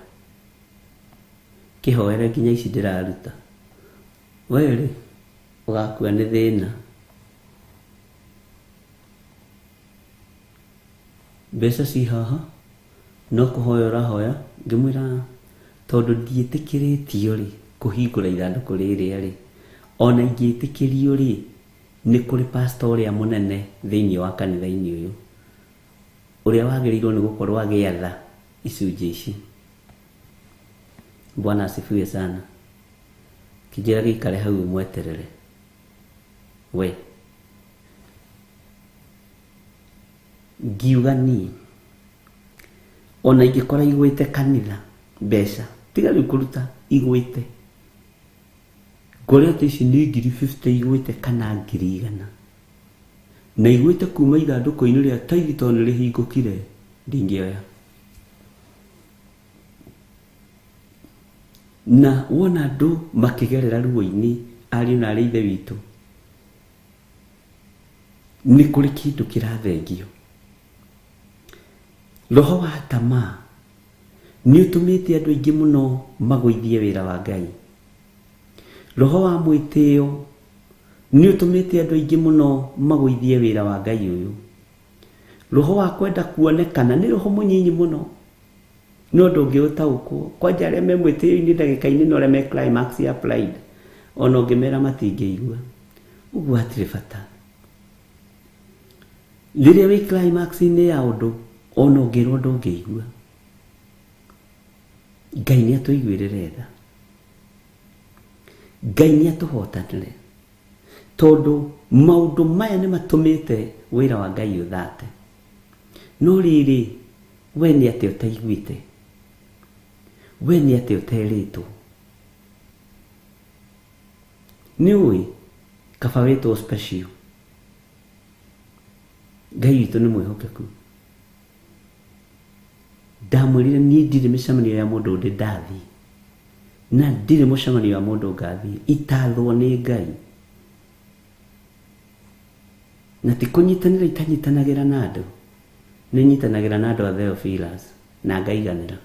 kĩhoere nginya ici ndĩraruta. Wee ũgakua nĩ thĩna. Mbeca ci haha, no kũhoya ũrahoya. Ngĩmwĩra tondũ ndiĩtĩkĩrĩtio rĩ kũhingũra ithandũkũ rĩrĩa rĩ, ona ingĩĩtĩkĩrio rĩ, nĩ kũrĩ pastor ũrĩa mũnene thĩinĩ wa kanitha-inĩ ũyũ ũrĩa wagĩrĩirwo nĩ gũkorwo agĩatha icunjĩ ici. Bwana asifiwe sana. Kĩnjĩra gĩikare hau mweterere. We ngiuga niĩ ona ingĩkora igwĩte kanitha mbeca, tiga rĩu kũruta igwĩte, ngore atĩ ici nĩ 50,000 igwĩte kana 100,000, na igwĩte kuma ithandũkũ-inĩ rĩa taithi tondũ nĩ rĩhingũkire, ndingĩoya. Na wona andũ makĩgerera ruo-inĩ, ariũ na arĩ ithe witũ, nĩ kũrĩ kĩndũ kĩrathengio. Roho wa tamaa nĩ ũtũmĩte andũ aingĩ mũno magũithie wĩra wa Ngai. Roho wa mwĩtĩo nĩ ũtũmĩte andũ aingĩ mũno magũithie wĩra wa Ngai ũyũ. Roho wa kwenda kuonekana nĩ roho mũnyinyi mũno, no ndũngĩũtaũkwo. Kwanja arĩa me mwĩtĩo-inĩ ndagĩka-inĩ na arĩa me climax ya pride, ona ũngĩmera matingĩigua. Ũguo hatirĩ bata. Rĩrĩa wĩ climax-inĩ ya ũndũ, ona ũngĩrwo ndũngĩigua. Ngai nĩ atũiguĩrĩre tha. Ngai nĩ atũhotanĩre. Tondũ maũndũ maya nĩ matũmĩte wĩra wa Ngai ũthate. No rĩrĩ, we nĩ atĩ ũtaiguĩte. We nĩ atĩ ũterĩtwo. Nĩ ũĩ, kaba wĩtwo special. Ngai witũ nĩ mwĩhokeku. Ndamwĩrire niĩ ndirĩ mĩcemanio ya mũndũ ũndĩ ndathiĩ. Na ndirĩ mũcemanio wa mũndũ ngathiĩ itathwo nĩ Ngai. Na ti kũnyitanĩra itanyitanagĩra na andũ. Nĩ nyitanagĩra na andũ a Theophilus na ngaiganĩra.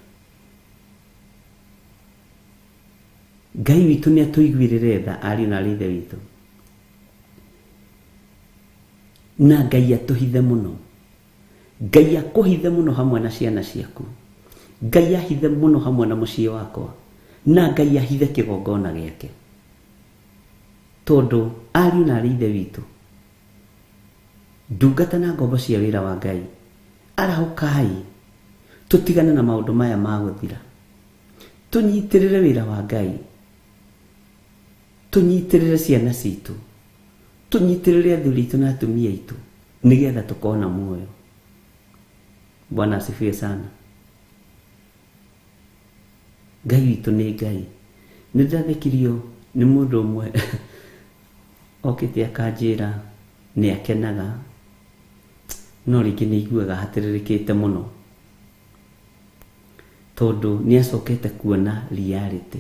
Ngai witũ nĩ atũiguĩrĩre tha, ariũ na aarĩ a Ithe witũ. Na Ngai atũhithe mũno. Ngai akũhithe mũno hamwe na ciana ciaku. Ngai ahithe mũno hamwe na mũciĩ wakwa. Na Ngai ahithe kĩgongona gĩake. Tondũ ariũ na aarĩ a Ithe witũ, ndungata na ngombo cia wĩra wa Ngai, arahũkai tũtigane na maũndũ maya ma gũthira. Tũnyitĩrĩre wĩra wa Ngai. Tũnyitĩrĩre ciana citũ. Tũnyitĩrĩre athuri aitũ na atumia aitũ, nĩgetha tũkona muoyo. Bwana asifiwe sana. Ngai witũ nĩ Ngai. Nĩ ndathĩkirio nĩ mũndũ ũmwe okĩte akanjĩra nĩ akenaga, no rĩngĩ nĩ aiguaga hatĩrĩrĩkĩte mũno, tondũ nĩ acokete kuona reality.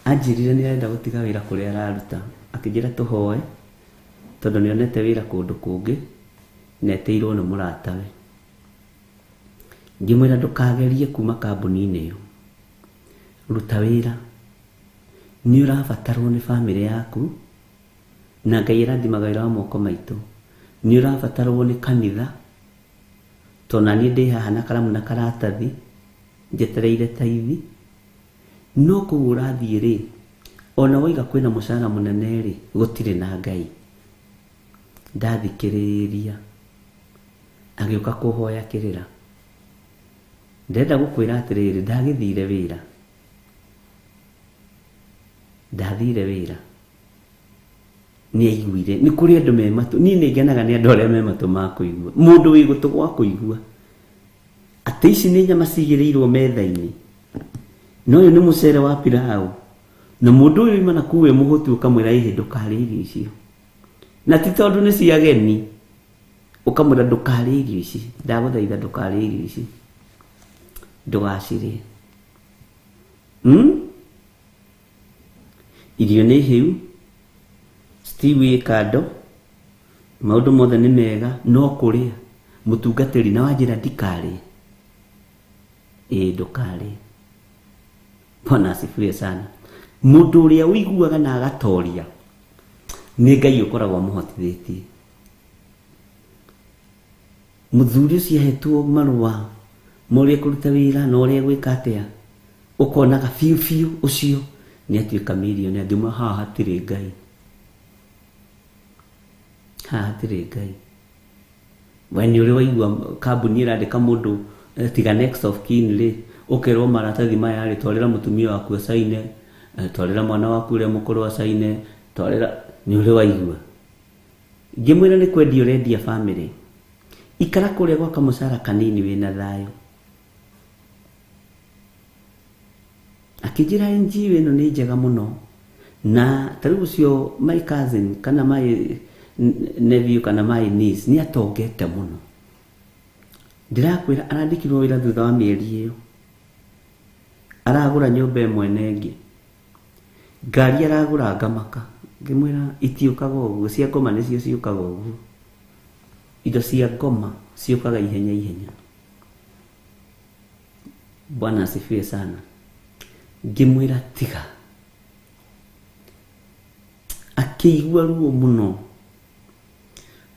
Anjĩrire nĩ arenda gũtiga wĩra kũrĩa araruta, akĩnjĩra tũhoe, tondũ nĩ onete wĩra kũndũ kũngĩ na eteirwo nĩ mũratawe. Ngĩmwĩra ndũkagerie kuma kambuni-inĩ ĩyo, ruta wĩra. Nĩ ũrabatarwo nĩ bamĩrĩ yaku, na Ngai arathimaga wĩra wa moko maitũ. Nĩ ũrabatarwo nĩ kanitha, tondũ na niĩ ndĩ haha na karamu na karatathi njetereire taithi. No kũu ũrathiĩ rĩ, ona waiga kwĩna mũcara mũnene rĩ, gũtirĩ na Ngai. Ndathikĩrĩria, agĩũka kũhoya kĩrĩra. Ndenda gũkwĩra atĩrĩrĩ, ndagĩthire wĩra. Ndathire wĩra. Nĩ aiguire. Nĩ kũrĩ andũ me matũ. Niĩ nĩ ngenaga nĩ andũ arĩa me matũ ma kũigua. Mũndũ wĩ gũtũ gwa kũigua. Atĩ ici nĩ nyama cigĩrĩirwo metha-inĩ. No ũyũ nĩ mũcere wa pilau. Na mũndũ ũyũ ima na kũu we mũhũtu ũkamwĩra ihe ndũkarĩe irio icio. Na ti tondũ nĩ cia ageni. Ũkamwĩra ndũkarĩe irio ici. Ndagũthaitha ndũkarĩe irio ici. Ndũgacirĩe. Irio nĩ hĩu. Steve wĩ kando. Maũndũ mothe nĩ mega, no kũrĩa mũtungatĩri na wanjĩra ndikarĩe. Ndũkarĩe. Bwana asifiwe sana. Mũndũ ũrĩa ũiguaga na agatoria, nĩ Ngai ũkoragwo amũhotithĩtie. Mũthuri ũcio ahetwo marũa ma ũrĩa kũruta wĩra na ũrĩa gwĩka atĩa, ũkonaga biũ biũ ũcio nĩ atuĩka mirioni. Angĩmwa haha hatirĩ Ngai. Haha hatirĩ Ngai. We nĩ ũrĩ waigua kambuni ĩrandĩka mũndũ tiga next of kin rĩ, ũkerwo maratathi maya rĩ, twarĩra mũtumia waku acaine, twarĩra mwana waku ũrĩa mũkũrũ acaine, twarĩra. Nĩ ũrĩ waigua. Ngĩmwĩra nĩ kwendia ũrendia bamĩrĩ. Ikara kũrĩa gwa kamũcara kanini wĩna thayũ. Akĩnjĩra NGO ĩno nĩ njega mũno, na tarĩu ũcio my cousin kana my nephew kana my niece nĩ atongete mũno. Ndĩrakwĩra arandĩkirwo wĩra thutha wa mĩeri ĩyo. Aragũra nyũmba ĩmwe na ĩngĩ. Ngari aragũra ngamaka. ngimwira itiukaga uguo, cia ngoma nicio ciukaga uguo, indo cia ngoma ciukaga ihenya ihenya. Bwana asifiwe sana. Ngimwira tiga, akĩigua ruo mũno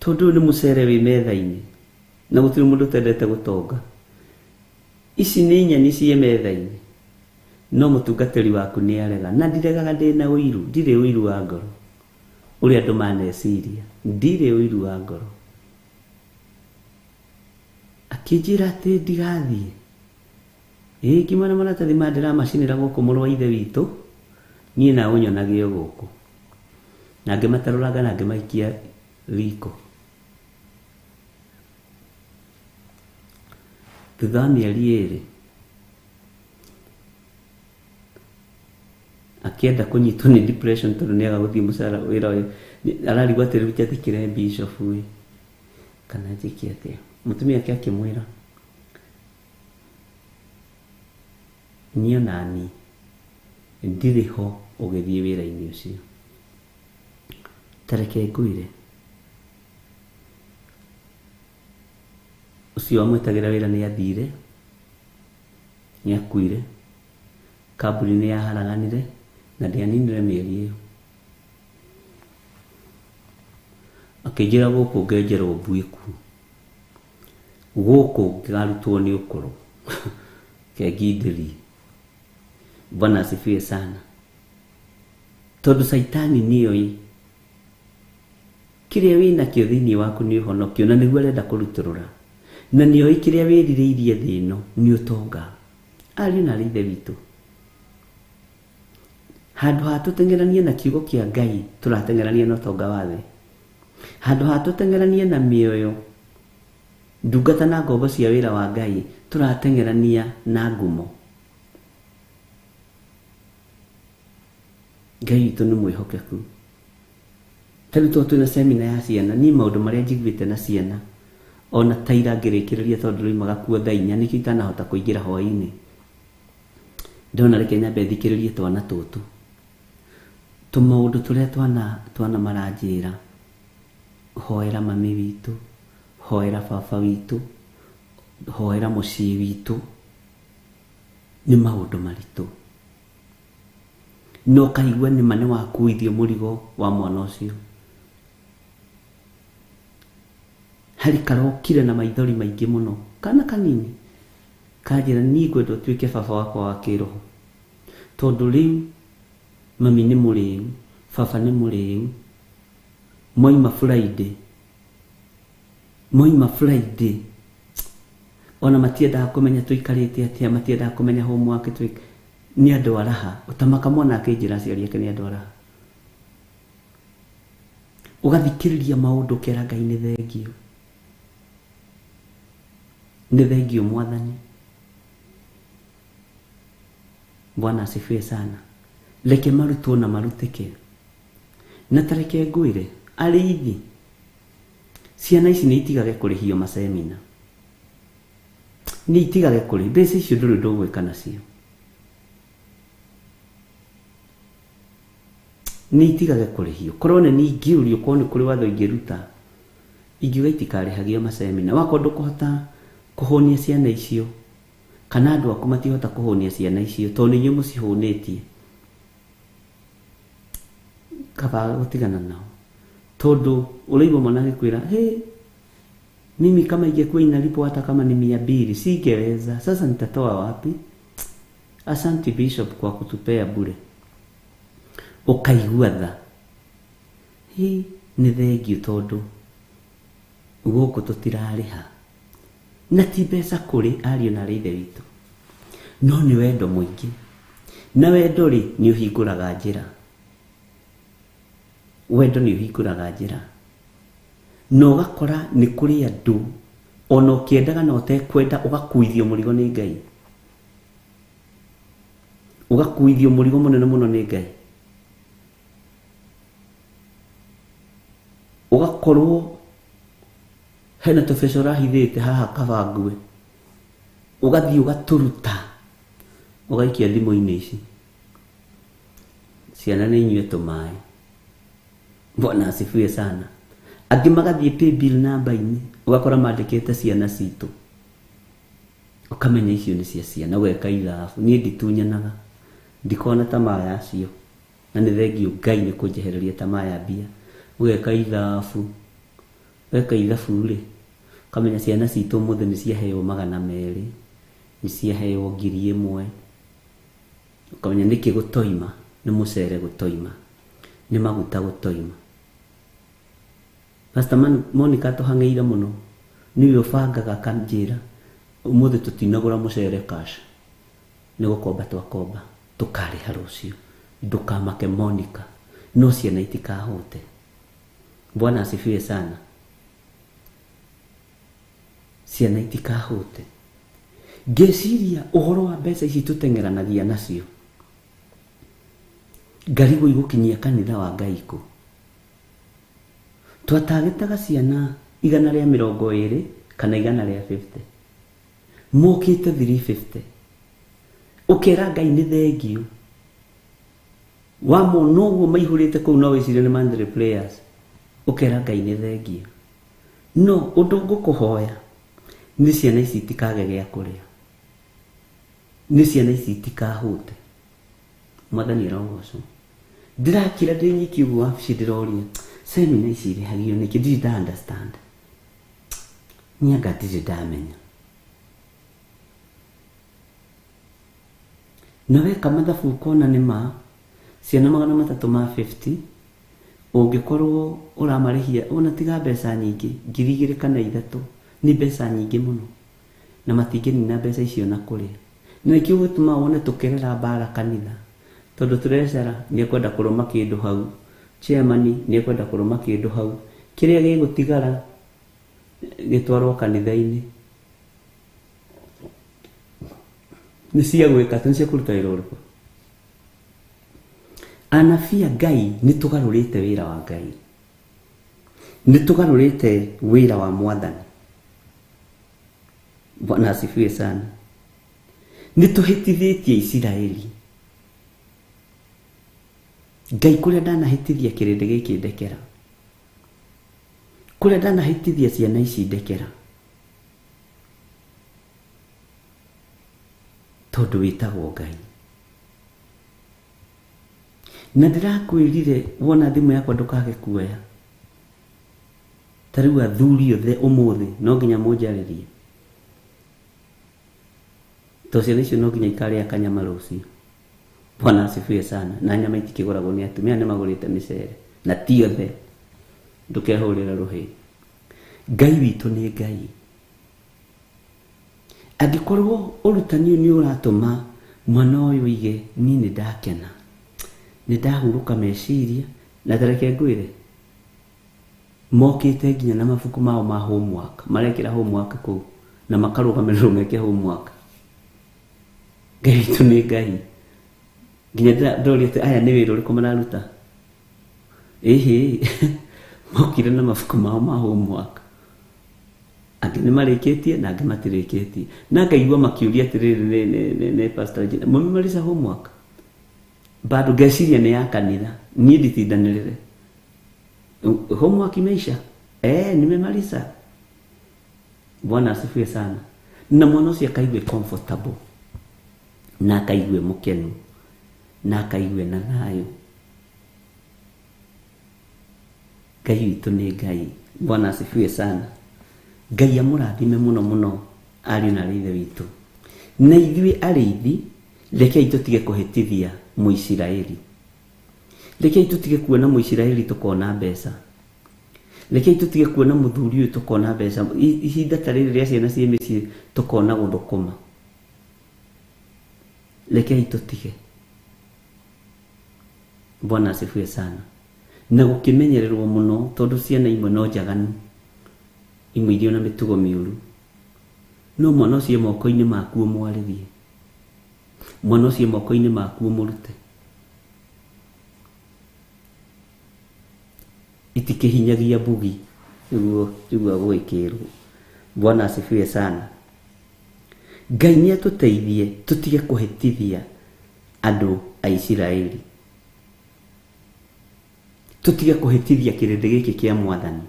tondu ni mucere wi metha-inĩ na gũtirĩ mũndũ ũtendete gũtonga. Ici nĩ nyeni cie metha-inĩ no mũtungatĩri waku nĩ arega, na ndiregaga ndĩna ũiru, ndirĩ ũiru wa ngoro ũrĩa andũ maneciria, ndirĩ ũiru wa ngoro. Akĩnjĩra atĩ ndigathiĩ, ngima na maratathi ma ndĩramacinĩra gũkũ mũrũ wa ithe witũ, niĩ na ũnyonagio gũkũ, na ngĩmatarũranga na ngĩmaikia riko. Thutha wa mĩeri 2 akĩenda kũnyitwo nĩ depression tondũ nĩaga gũthiĩ mũcara wĩra ũyũ, ararigwo atĩ rĩu njathĩkĩre bishop kana njĩke atĩa. Mũtumia ake akĩmwĩra, niĩ nani ndirĩ ho ũgĩthiĩ wĩra-inĩ ũcio, tareke ngwĩre. Ũcio wamwĩtagĩra wĩra nĩ athire, nĩ akuire, kambuni nĩ yaharaganire na ndianinire mĩeri ĩyo. Akĩnjĩra gũkũ ngenjerwo mbuĩku, gũkũ ngĩgarutwo nĩ ũkũrũ kengindĩri. Bwana asifiwe sana. Tondu saitani nĩoĩ kĩrĩa wĩnakĩo thĩinĩ waku nĩ ũhonokio, na nĩguo arenda kũrutũrũra, na nĩoĩ kĩrĩa wĩrirĩirie thĩ ĩno nĩ ũtonga. Ariũ na ithe witũ, handũ ha tũteng'eranie na kiugo kĩa Ngai, tũrateng'erania na ũtonga wa thĩ. Handũ ha tũteng'eranie na mĩoyo, ndungata na ngombo cia wĩra wa Ngai, tũrateng'erania na ngumo. Ngai witũ nĩ mwĩhokeku. Tarĩtwo twĩna semina ya ciana, niĩ maũndũ marĩa njiguĩte na ciana, ona ta ira ngĩrĩkĩrĩria tondũ rĩumaga kuo thaa 4 nĩkĩo itanahota kũingĩra hwaĩ-inĩ. Ndona reke nyambe thikĩrĩrie twana tũtũ, tũmaũndũ tũrĩa twana maranjĩra. Hoera mami witũ, hoera baba witũ, hoera mũciĩ witũ, nĩ maũndũ maritũ. No kaigua nĩma nĩ wakuithio mũrigo wa mwana ũcio. Harĩ karokire na maithori maingĩ mũno, kana kanini, kanjĩra niĩ ngwenda ũtuĩke baba wakwa wa kĩroho, tondũ rĩu mami nĩ mũrĩu, baba nĩ mũrĩu, moima Friday, ona matiendaga kũmenya tũikarĩte atĩa, matiendaga kũmenya homework nĩ andũ araha. Ũtamaka mwana akĩnjĩra aciari ake nĩ andũ araha. Ũgathikĩrĩria maũndũ ũkera Ngai nĩ thengio, nĩ thengio Mwathani. Bwana asifiwe sana. Reke marutwo na marutĩke, na tareke ngwĩre arĩithi, ciana ici nĩ itigage kũrĩhio masemina, nĩ itigage kũrĩ mbeca icio ndũrĩ ndũgwĩka nacio, nĩ itigage kũrĩhio. Korwo nĩ ingĩũrio, korwo nĩ kũrĩ watho ingĩruta, ingiuga itikarĩhagio masemina. Wakorwo ndũkũhota kũhũnia ciana icio, kana andũ aku matihota kũhũnia ciana icio tondũ nĩ inyuĩ mũcihũnĩtie, kaba gũtigana nao. Tondũ ũrĩigua mwana agĩkwĩra, mimi kama ingekuwa inalipwa hata kama ni 200 singeweza, sasa nitatoa wapi? Asante Bishop kwa kutupea bure. Ukaigua tha, nĩ thengio tondũ gũkũ tũtirarĩha, na ti mbeca kũrĩ ariũ na ithe witũ, no nĩ wendo mũingĩ, na wendo rĩ nĩ ũhingũraga njĩra. Wendo nĩ ũhingũraga njĩra, na ũgakora nĩ kũrĩ andũ ona ũkĩendaga na ũtekwenda ũgakuithio mũrigo nĩ Ngai, ũgakuithio mũrigo mũnene mũno nĩ Ngai, ugakorwo hena tũbeca ũrahithĩte haha kabangue, ũgathiĩ ũgatũruta ũgaikia thimũ-inĩ ici. Ciana nĩ inyuĩ tũmaĩ, Bwana asifiwe sana. Angĩ magathiĩ paybill namba-inĩ ũgakora mandĩkĩte ciana citũ, ũkamenya icio nĩ cia ciana, ũgeka ithabu. Niĩ nditunyanaga, ndikona tamaa yacio, na nĩ thengiũ Ngai nĩ kũnjehereria tamaa ya mbia. Ũgeka ithabu, weka ithabu rĩ, ũkamenya ciana citũ ũmũthĩ nĩ ciaheo 200, nĩ ciaheo 1000, ũkamenya nĩkĩ gũtoima, nĩ mũcere gũtoima, nĩ maguta gũtoima. Pastor Monica tũhang'eire mũno, niwe ũbangaga akanjĩra ũmũthĩ tũtinagũra mũcere cash, nĩ gũkomba twakomba tũkarĩha rũciũ. Ndũkamake Monica, no ciana itikahũte. Bwana asifiwe sana. Ciana itikahũte. Ngeciria ũhoro wa mbeca ici tũteng'eranagia nacio, ngarigwo igũkinyia kanitha wa Ngai kũ. Twatagĩtaga ciana 120 kana 150, mokĩte 350, ũkera Ngai nĩ thengiũ. Wamona ũguo maihũrĩte kũu no wĩcirie nĩ mandry players, ũkera Ngai nĩ thengiũ. No ũndũ ngũkũhoya nĩ ciana ici itikage gĩa kũrĩa, nĩ ciana ici itikahũte. Mwathani arogocwo. Ndirakira ndĩ nyiki ũguo wabici ndĩroria semina ici irĩhagio nĩkĩ, ndirĩ nda understand. Nianga ndirĩ ndamenya. Na weka mathabu ũkona nĩ ma ciana 350 ũngĩkorwo ũramarĩhia ona tiga mbeca nyingĩ, 2,000 kana 3,000, nĩ mbeca nyingĩ mũno, na matingĩnina mbeca icio na kũrĩa. Na nĩkĩo gĩtũma wone tũkerera mbara kanitha, tondũ tũrecera nĩ ekwenda kũrũma kĩndũ hau, chairman nĩ ekwenda kũrũma kĩndũ hau, kĩrĩa gĩgũtigara gĩtwarwo kanitha-inĩ nĩ cia gwĩka, nĩ cia kũruta wĩra ũrĩkũ. Anabii a Ngai nĩ tũgarũrĩte wĩra wa Ngai, nĩ tũgarũrĩte wĩra wa Mwathani. Bwana asifiwe sana. Nĩ tũhĩtithĩtie Isiraeli. Ngai kũrĩa ndanahĩtithia kĩrĩndĩ gĩkĩ ndekera, kũrĩa ndanahĩtithia ciana ici ndekera, tondũ wĩtagwo Ngai. Na ndĩrakwĩrire wona thimũ yakwa ndũkage kuoya, ta rĩu athuri othe ũmũthĩ no nginya mũnjarĩrie, tondũ ciana icio no nginya ikarĩa kanyama rũciũ. Bwana asifiwe sana. Na nyama itikĩgũragwo nĩ atumia, nĩ magũrĩte mĩcere, na ti othe, ndũkehũrĩra rũhĩ. Ngai witũ nĩ Ngai. Angĩkorwo ũrutani nĩ ũratũma mwana ũyũ ige, niĩ nĩ ndakena, nĩ ndahurũka meciria. Na tareke ngwĩre, mokĩte nginya na mabuku mao ma homework, marekĩra homework kũu na makarũgamĩrĩrwo meke homework. Ngai witũ nĩ Ngai. Nginya ndoria atĩ aya nĩ wĩra ũrĩkũ mararuta. Ĩhĩ mokire na mabuku mao ma homework, angĩ nĩ marĩkĩtie na angĩ matirĩkĩtie. Na ngaigua makiũria atĩrĩrĩ nĩ pastor Jina, mũmemaliza homework? Bado ngeciria nĩ ya kanitha, niĩ nditindanĩrĩre. Homework imeisha? Nimemaliza. Bwana asifiwe sana. Na mwana ũcio akaigue comfortable, na akaigue mũkenu, na akaigue na thayũ. Ngai witũ nĩ Ngai. Bwana asifiwe sana. Ngai amũrathime mũno mũno ariũ na aithe witũ. Na ithuĩ arĩithi, rekei tũtige kũhĩtithia Mũisiraeli. Rekei tũtige kuona Mũisiraeli tũkona mbeca. Rekei tũtige kuona mũthuri ũyũ tũkona mbeca. Ihinda ta rĩrĩ rĩa ciana ciĩ mĩciĩ tũkona gũthũkũma. Rekei tũtige. Bwana asifiwe sana. Na gũkĩmenyererwo mũno, tondũ ciana imwe no njaganu, imwe irio na mĩtugo mĩũru. No mwana ũcio moko-inĩ maku ũmwarĩrie, mwana ũcio moko-inĩ maku ũmũrute. Itikĩhinyagĩria mbugi nĩguo gwĩkĩrwo. Bwana asifiwe sana. Ngai nĩ atũteithie tũtige kũhĩtithia andũ a Isiraeli. tutige kuhitithia kirindi giki kia mwathani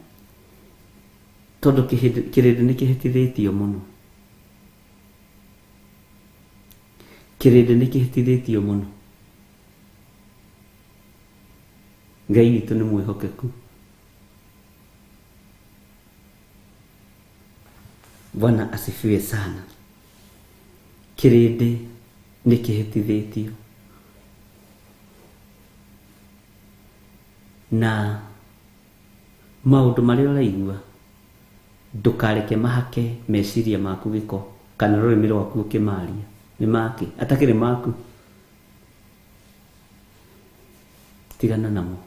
tondu kirindi ni kihitithitio muno. Kirindi ni kihitithitio muno. Ngai witũ nĩ mwĩhokeku. Bwana asifiwe sana. Kirindi nĩ kĩhĩtithĩtio na maũndũ marĩa ũraigua ndũkareke mahake meciria maku gĩko kana rũrĩmĩ rwaku ũkĩmaria. Nĩ make atakĩrĩ maku, tigana namo.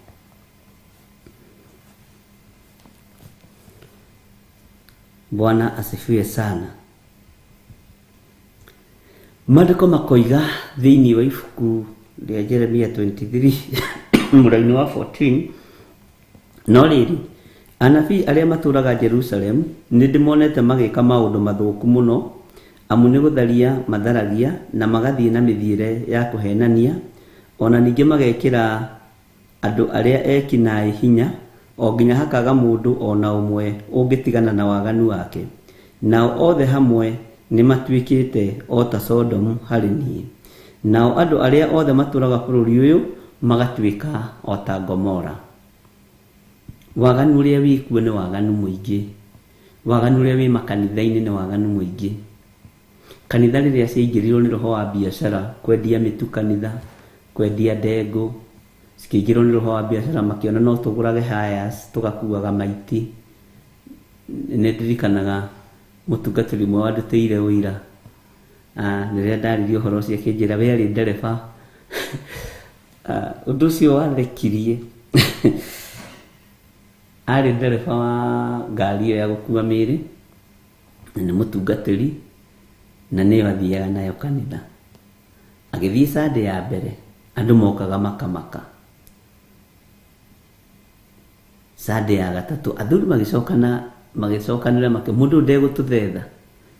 Bwana asifiwe sana. Maandĩko makoiga thĩinĩ wa ibuku rĩa Jeremia 23 mũraini wa 14, no rĩrĩ anabii arĩa matũraga Jerusalem nĩ ndĩmonete magĩka maũndũ mathũku mũno, amu nĩ gũtharia matharagia na magathiĩ na mĩthiĩre ya kũhenania, ona ningĩ magekĩra andũ arĩa ekinaĩ hinya, o nginya hakaga mũndũ ona ũmwe ũngĩtigana na waganu wake. Nao othe hamwe nĩ matuĩkĩte o ta Sodomu harĩ niĩ. Nao andũ arĩa othe matũraga bũrũri ũyũ magatuĩka o ta Gomora. Waganu ũrĩa wĩkuo nĩ waganu mũingĩ. Waganu ũrĩa wĩ makanitha-inĩ nĩ waganu mũingĩ. Kanitha rĩrĩa ciaingĩrirwo nĩ roho wa biacara, kwendia mĩtu kanitha, kwendia ndengũ, cikĩingĩrwo nĩ roho wa biacara makĩona no tũgũrage hires tũgakuaga maiti. Nĩ ndirikanaga mũtungatĩri ũmwe wandutĩire ũira rĩrĩa ndaririe ũhoro ũcio akĩnjĩra we arĩ ndereba. Ũndũ ũcio warekirie. Arĩ ndereba wa ngari ĩyo ya gũkua mĩĩrĩ, nĩ mũtungatĩri na nĩyo athiaga nayo kanitha. Agĩthiĩ Sunday ya mbere andũ mokaga makamaka. Sunday ya gatatũ athuri magĩcokanĩra mũndũ ndegũtũthetha,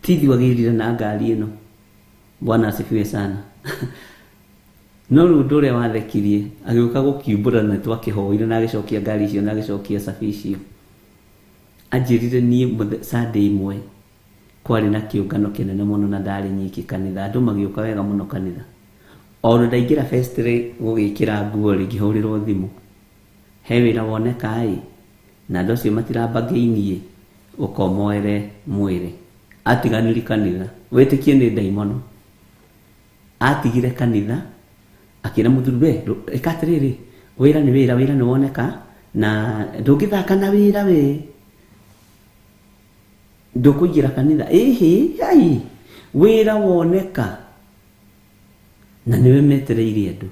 tithi wagĩrire na ngari ĩno. Bwana asifiwe sana. No rĩu ũndũ ũrĩa wathekirie agĩũka gũkiumbũra na twakĩhoire na agĩcokia ngari icio na agĩcokia cabi icio. Anjĩrire niĩ Sunday ĩmwe kwarĩ na kĩũngano kĩnene mũno na ndarĩ nyiki kanitha, andũ magĩũka wega mũno kanitha. O ndaingĩra festival gũgĩkĩra nguo ngĩhũrĩrwo thimũ, he wĩra woneka na andũ acio matirambangĩinie ũkomoere mwĩrĩ. Atiganĩri kanitha, wĩtĩkie nĩ ndaimono. Atigire kanitha akĩra mũthuri, we ĩka atĩrĩrĩ, wĩra nĩ wĩra, wĩra nĩ woneka na ndũngĩthaka na wĩra we, ndũkũingĩra kanitha. Hai wĩra woneka na nĩwe metereire andũ,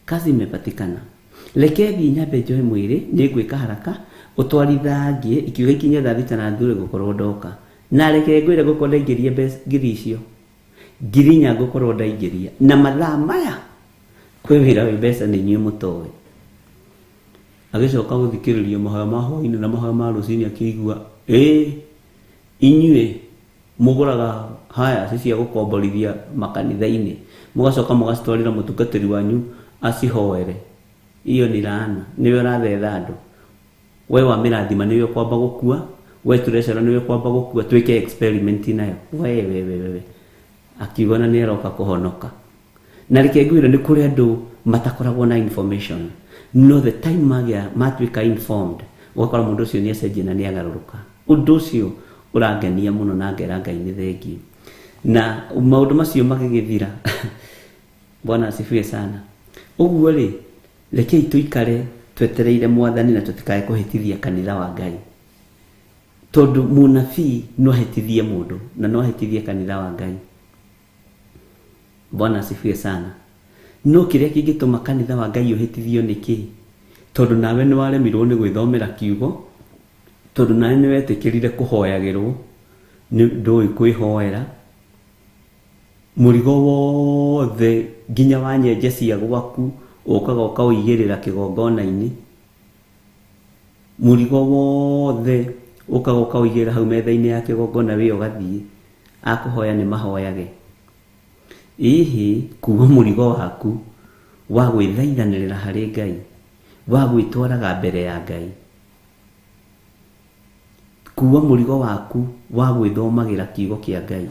kazi imepatikana. Reke thiĩ nyambe njoe mwĩrĩ, nĩ ngwĩka haraka ũtwarithangie ikiuga ikinya thaa thita na thutha gũkorwo ndoka, na reke ngwĩre gũkorwo ndaingĩria ngiri icio, ngiri inya ngũkorwo ndaingĩria na mathaa maya kwĩ wĩra wĩ mbeca nĩ inyuĩ mũtoĩ. Agĩcoka gũthikĩrĩria mahoya ma hwaĩ-inĩ na mahoya ma rũciinĩ akĩigua inyuĩ mũgũraga hires cia gũkomborithia makanitha-inĩ, mũgacoka mũgacitwarĩra mũtungatĩri wanyu acihoere. Iyo nĩ laana, nĩwe ũrathetha andũ. We wa mĩrathima nĩwe ũkwamba gũkua, we tũrecera nĩwe ũkwamba gũkua, twĩke experiment nayo. We akiuga na nĩaroka kũhonoka. Na reke ngwĩre nĩ kũrĩ andũ matakoragwo na information, no the time matuĩka informed ũgakora mũndũ ũcio nĩ acenjia na nĩ agarũrũka. Ũndũ ũcio ũrangenia mũno na ngera Ngai nĩ thengiũ. Na maũndũ macio magĩgĩthira, Bwana asifiwe sana. Ũguo rĩ, rekei tũikare twetereire Mwathani na tũtikae kũhĩtithia kanitha wa Ngai, tondũ mũnabii no ahĩtithie mũndũ na no ahĩtithie kanitha wa Ngai. Bwana asifiwe sana. No kĩrĩa kĩngĩtũma kanitha wa Ngai ũhĩtithio nĩkĩ? Tondũ nawe nĩ waremirwo nĩ gwĩthomera kiugo, tondũ nawe nĩ wetĩkĩrire kũhoyagĩrwo, ndũĩ kwĩhoera, mũrigo wothe nginya wa nyenje cia gwaku ũkaga ũkaũigĩrĩra kĩgongona-inĩ, mũrigo wothe ũkaga ũkaũigĩrĩra hau metha-inĩ ya kĩgongona, wĩ ũgathiĩ akũhoya nĩ mahoyage. Kuuma mũrigo waku wa gwĩthaithanĩrĩra harĩ Ngai wa gwĩtwaraga mbere ya Ngai, kuwa mũrigo waku wa gwĩthomagĩra kiugo kĩa Ngai.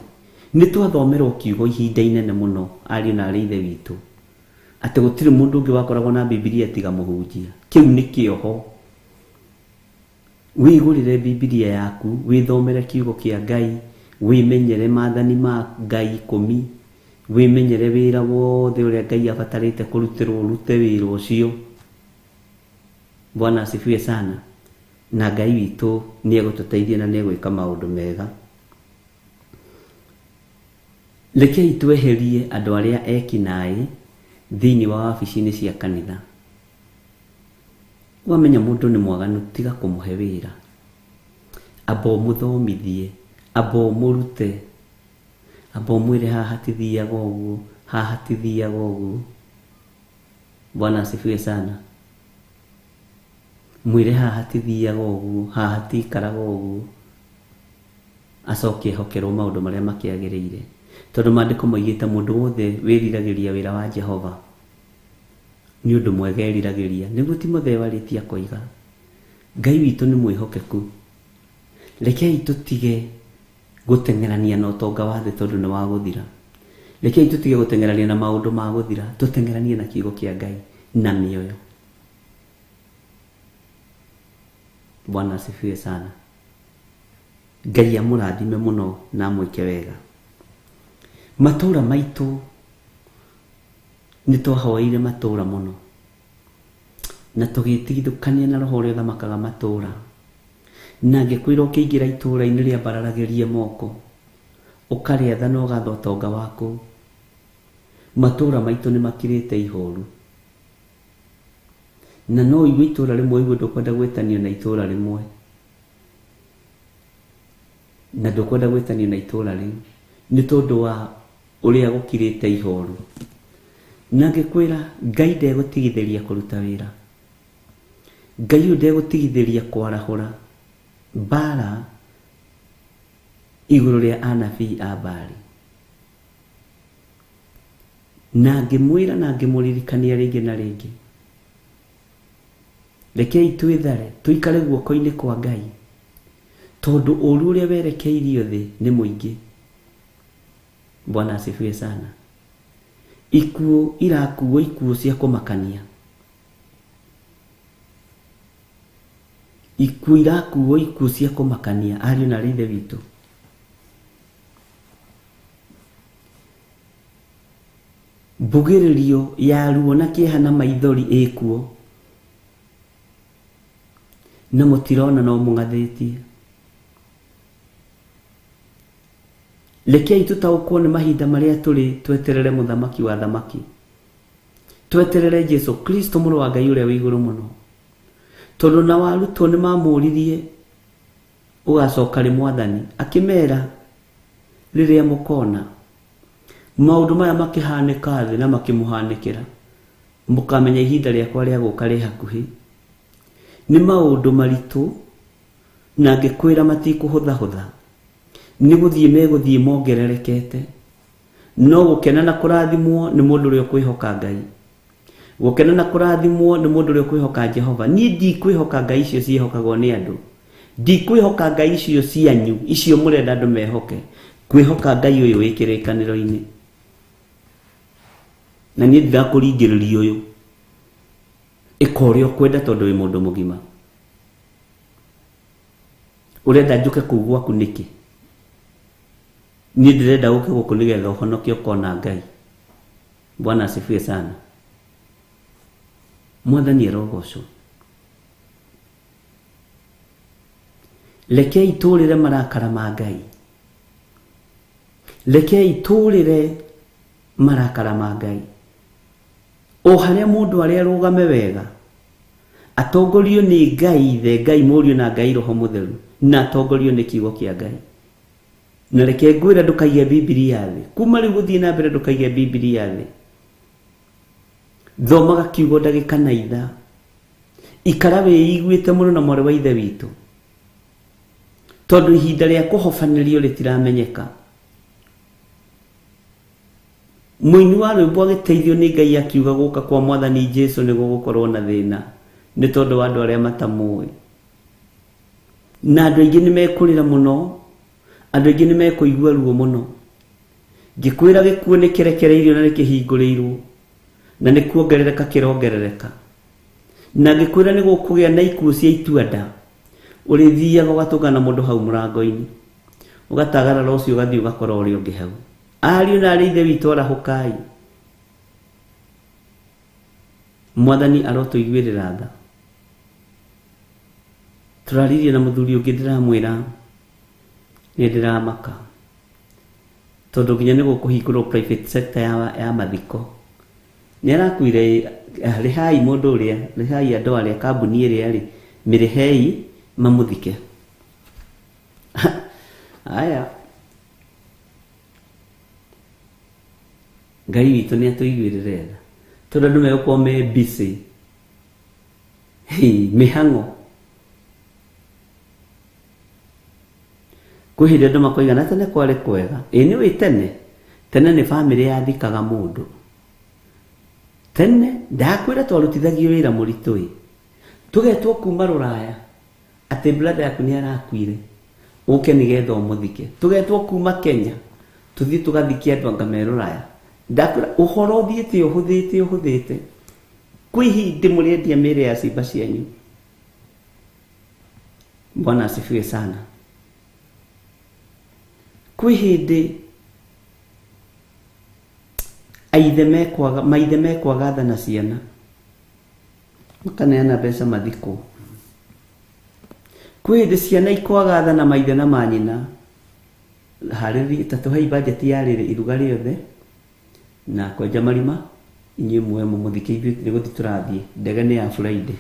Nĩ twathomerwo kiugo ihinda inene mũno ariũ na arĩ ithe witũ, atĩ gũtirĩ mũndũ ũngĩ wakoragwo na Biblia tiga mũhunjia. Kĩu nĩ kĩoho. Wĩgũrĩre Biblia yaku, wĩthomere kiugo kĩa Ngai, wĩmenyere maathani ma Ngai 10, wĩmenyere wĩra wothe ũrĩa Ngai abatarĩte kũrutĩrwo, ũrute wĩra ũcio. Bwana asifiwe sana. Na Ngai witũ nĩ egũtũteithia na nĩ egwĩka maũndũ mega. Rekei tweherie andũ arĩa ekinaĩ thĩinĩ wa wabici-inĩ cia kanitha. Wamenya mũndũ nĩ mwaganu, tiga kũmũhe wĩra. Amba ũmũthomithie, amba ũmũrute, amba ũmwĩre haha tithiaga ũguo, haha tithiaga ũguo. Bwana asifiwe sana. Mwĩre haha tithiaga ũguo, haha tikaraga ũguo. Acoke ehokerwo maũndũ marĩa makĩagĩrĩire. Tondũ maandĩko moigĩte mũndũ wothe wĩriragĩria wĩra wa Jehova nĩ ũndũ mwega eriragĩria. Nĩguo Timotheo arĩtie akoiga, Ngai witũ nĩ mwĩhokeku. Rekei tũtige gũteng'erania na ũtonga wa thĩ tondũ nĩ wa gũthira. Rekei tũtige gũteng'erania na maũndũ ma gũthira, tũteng'eranie na kiugo kĩa Ngai na mĩoyo. Bwana asifiwe sana. Ngai amũrathime mũno na amwĩke wega. Matũũra maitũ nĩ twahoeire matũũra mũno, na tũgĩtigithũkania na roho ũrĩa ũthamakaga matũũra. Na ngĩkwĩra ũkĩingĩra itũũra-inĩ rĩambararagĩrie moko, ũkarĩatha na ũgatha ũtonga waku, matũũra maitũ nĩ makirĩte ihooru. Na no ũigue itũũra rĩmwe ũigue ndũkwenda gwĩtanio na itũũra rĩmwe, na ndũkwenda gwĩtanio na itũũra rĩu nĩ tondũ wa ũrĩa gũkirĩte ihooru. Na ngĩkwĩra Ngai ndegũtigithĩria kũruta wĩra. Ngai ũyũ ndegũtigithĩria kwarahũra mbara igũrũ rĩa anabii a Baali. Na ngĩmwĩra na ngĩmũririkania rĩngĩ na rĩngĩ, rekei twĩthare, tũikare guoko-inĩ kwa Ngai, tondũ ũũru ũrĩa werekeirio thĩ nĩ mũingĩ. Bwana asifiwe sana. Ikuũ irakuo, ikuũ cia kũmakania. Ikuũ irakuo, ikuũ cia kũmakania, ariũ na arĩ ithe witũ. Mbugĩrĩrio ya ruo na kĩeha na maithori ĩkuo, na mũtirona no mũng'athĩtie. Rekei tũtaũkwo nĩ mahinda marĩa tũrĩ, tweterere mũthamaki wa thamaki, tweterere Jesu Kristo mũrũ wa Ngai ũrĩa wĩ igũrũ mũno. Tondũ na warutwo nĩ mamũririe ũgacoka rĩ Mwathani, akĩmera rĩrĩa mũkona maũndũ maya makĩhanĩka thĩ na makĩmũhanĩkĩra, mũkamenya ihinda rĩakwa rĩa gũũka rĩ hakuhĩ. Nĩ maũndũ maritũ, na ngĩkwĩra matikũhũthahũtha. Nĩ gũthiĩ megũthiĩ mongererekete. No gũkena na kũrathimwo nĩ mũndũ ũrĩa ũkwĩhoka Ngai. Gũkena na kũrathimwo nĩ mũndũ ũrĩa ũkwĩhoka Jehova. Niĩ ndikwĩhoka Ngai icio ciĩhokagwo nĩ andũ. Ndikwĩhoka Ngai icio cianyu, icio mũrenda andũ mehoke. Kwĩhoka Ngai ũyũ wĩ kĩrĩkanĩro-inĩ. Na niĩ ndirakũringĩrĩria ũyũ. Ĩka ũrĩa ũkwenda tondũ wĩ mũndũ mũgima. Ũrenda njũke kũu gwaku nĩkĩ? Niĩ ndĩrenda gũke gũkũ nĩgetha ũhonoke ũkona Ngai. Bwana asifiwe sana. Mwathani arogocwo. Rekei tũũrĩre marakara ma Ngai. Rekei tũũrĩre marakara ma Ngai. O harĩa mũndũ arĩa arũgame wega, atongorio nĩ Ngai Ithe, Ngai Mũriũ na Ngai Roho Mũtheru, na atongorio nĩ kiugo kĩa Ngai. Na reke ngwĩra ndũkaige Biblia thĩ. Kuma rĩu gũthiĩ na mbere ndũkaige Biblia thĩ. Thomaga kiugo ndagĩka na itha. Ikara wĩiguĩte mũno na mwarĩ wa ithe witũ, tondũ ihinda rĩa kũhobanĩrio rĩtiramenyeka. Mũini wa rwĩmbo agĩteithio nĩ Ngai akiuga gũka kwa Mwathani Jesũ nĩguo gũkorwo na thĩna. nĩ tondũ wa andũ arĩa matamũĩ. Na andũ aingĩ nĩ mekũrĩra mũno, andũ aingĩ nĩ mekũigua ruo mũno. Ngĩkwĩra gĩkuũ nĩ kĩrekereirio na nĩ kĩhingũrĩirwo, na nĩ kuongerereka kĩrongerereka. Na ngĩkwĩra nĩ gũkũgĩa na ikuũ cia itua-nda. Ũrĩthiaga ũgatũngana mũndũ hau mũrango-inĩ, ũgatagarara ũcio ũgathiĩ ũgakora ũrĩa ũngĩ hau. Ariũ na aarĩ a Ithe witũ arahũkai. Mwathani arotũiguĩrĩra tha. Tũraririe na mũthuri ũngĩ ndĩramwĩra nĩ ndĩramaka, tondũ nginya nĩ gũkũhingũrwo private sector ya mathiko. Nĩ arakwire rĩhai mũndũ ũrĩa, rĩhai andũ arĩa kambuni ĩrĩa rĩ, mĩrĩhei mamũthike. Aya, Ngai witũ nĩ atũiguĩrĩre tha, tondũ andũ megũkorwo me busy mĩhang'o. Kwĩ hĩndĩ andũ makoiga na tene kwarĩ kwega. Nĩ wĩ tene nĩ bamĩrĩ yathikaga mũndũ. Tene ndakwĩra twarutithagio wĩra mũritũ, tũgetwo kuma Rũraya atĩ brother yaku nĩ arakuire, ũke nĩgetha ũmũthike. Tũgetwo kuma Kenya tũthiĩ tũgathike andũ anga me Rũraya. Ndakwĩra ũhoro ũthiĩte ũhũthĩte. Kwĩ hĩndĩ mũrĩendia mĩĩrĩ ya ciimba cianyu. Bwana asifiwe sana. Kwĩ hĩndĩ maithe mekwaga tha na ciana, makaneana mbeca mathikũ. Kwĩ hĩndĩ ciana ikwaga tha na maithe na manyina, harĩria ta tũhei budget ya rĩrĩ iruga rĩothe na kwenja marima, inyuĩ muoe mũmũthike, ithuĩ nĩ gũthiĩ tũrathiĩ, ndege nĩ ya Friday.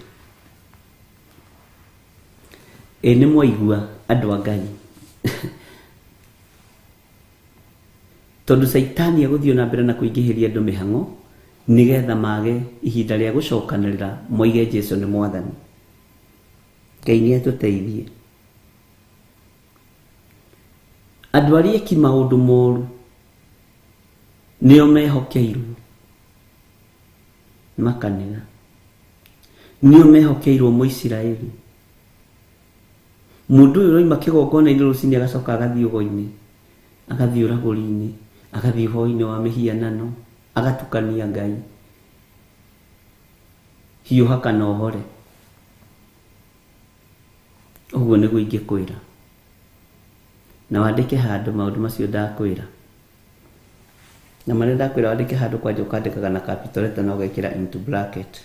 Nĩ mwaigua andũ a Ngai. Tondũ Saitani agũthiĩ na mbere na kũingĩhĩria andũ mĩhang'o nĩgetha mage ihinda rĩa gũcokanĩrĩra moige Jesũ nĩ Mwathani. Ngai nĩ atũteithie. Andũ arĩa eki maũndũ moru nĩo mehokeirwo makanĩra, nĩo mehokeirwo Mũisiraeli. Mũndũ ũyũ roima kĩgongona-inĩ rũcinĩ agacoka agathiĩ ũgo-inĩ, agathiĩ ũragũri-inĩ, agathiĩ ũhoro-inĩ wa mĩhianano, agatukania Ngai, hiũha kana ũhore. Ũguo nĩguo ingĩkwĩra, na wandĩke handũ maũndũ macio ndakwĩra. Na marĩa ndakwĩra wandĩke handũ, kwanja ũkandĩkaga na capital letter na ũgekĩra into bracket,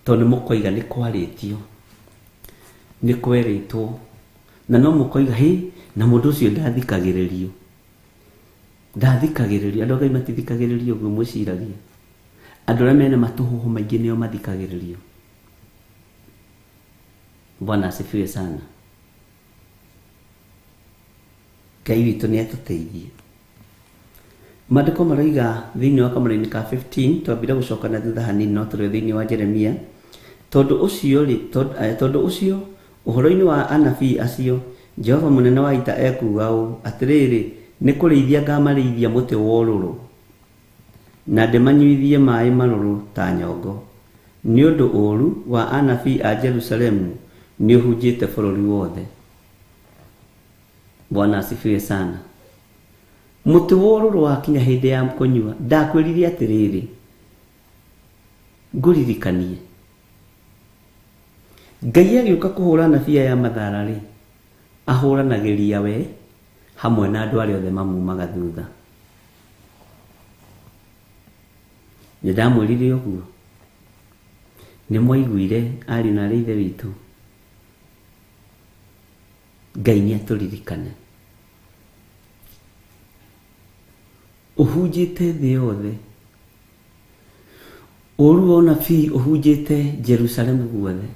tondũ nĩ mũkoiga nĩ kwarĩtio, nĩ kwerĩtwo, na no mũkoiga hĩ, na mũndũ ũcio ndathikagĩrĩrio. Andũ a Ngai matithikagĩrĩrio ũguo mwĩciragia. Andũ arĩa mena matũhũhũ maingĩ nĩo mathikagĩrĩrio. Bwana asifiwe sana. Ngai witũ nĩ atũteithie. Maandĩko maroiga thĩinĩ wa kamũra-inĩ ka 15, twambire gũcoka na thutha hanini no tũrĩ thĩinĩ wa Jeremia. Tondũ ũcio ũhoro-inĩ wa anabii acio, Jehova mũnene wa ita ekuga ũũ atĩrĩrĩ, nĩ kũrĩithia ngamarĩithia mũtĩ wa ũrũrũ na ndĩmanyuithie maĩ marũrũ ta nyongo. Nĩ ũndũ ũũru wa anabii a Jerusalemu nĩ ũhunjĩte bũrũri wothe. Bwana asifiwe sana. Mũtĩ wa ũrũrũ wakinya hĩndĩ ya kũnyua, ndakwĩrire atĩrĩrĩ, ngũririkanie. Ngai agĩũka kũhũra anabii aya mathaara-rĩ, ahũranagĩria we hamwe na andũ arĩa othe mamumaga thutha. Nĩ ndamwĩrire ũguo. Nĩ mwaiguire ariũ na aarĩ a Ithe witũ. Ngai nĩ atũririkane. Ũhunjĩte thĩ yothe. Ũũru wa ũnabii ũhunjĩte Jerusalemu guothe.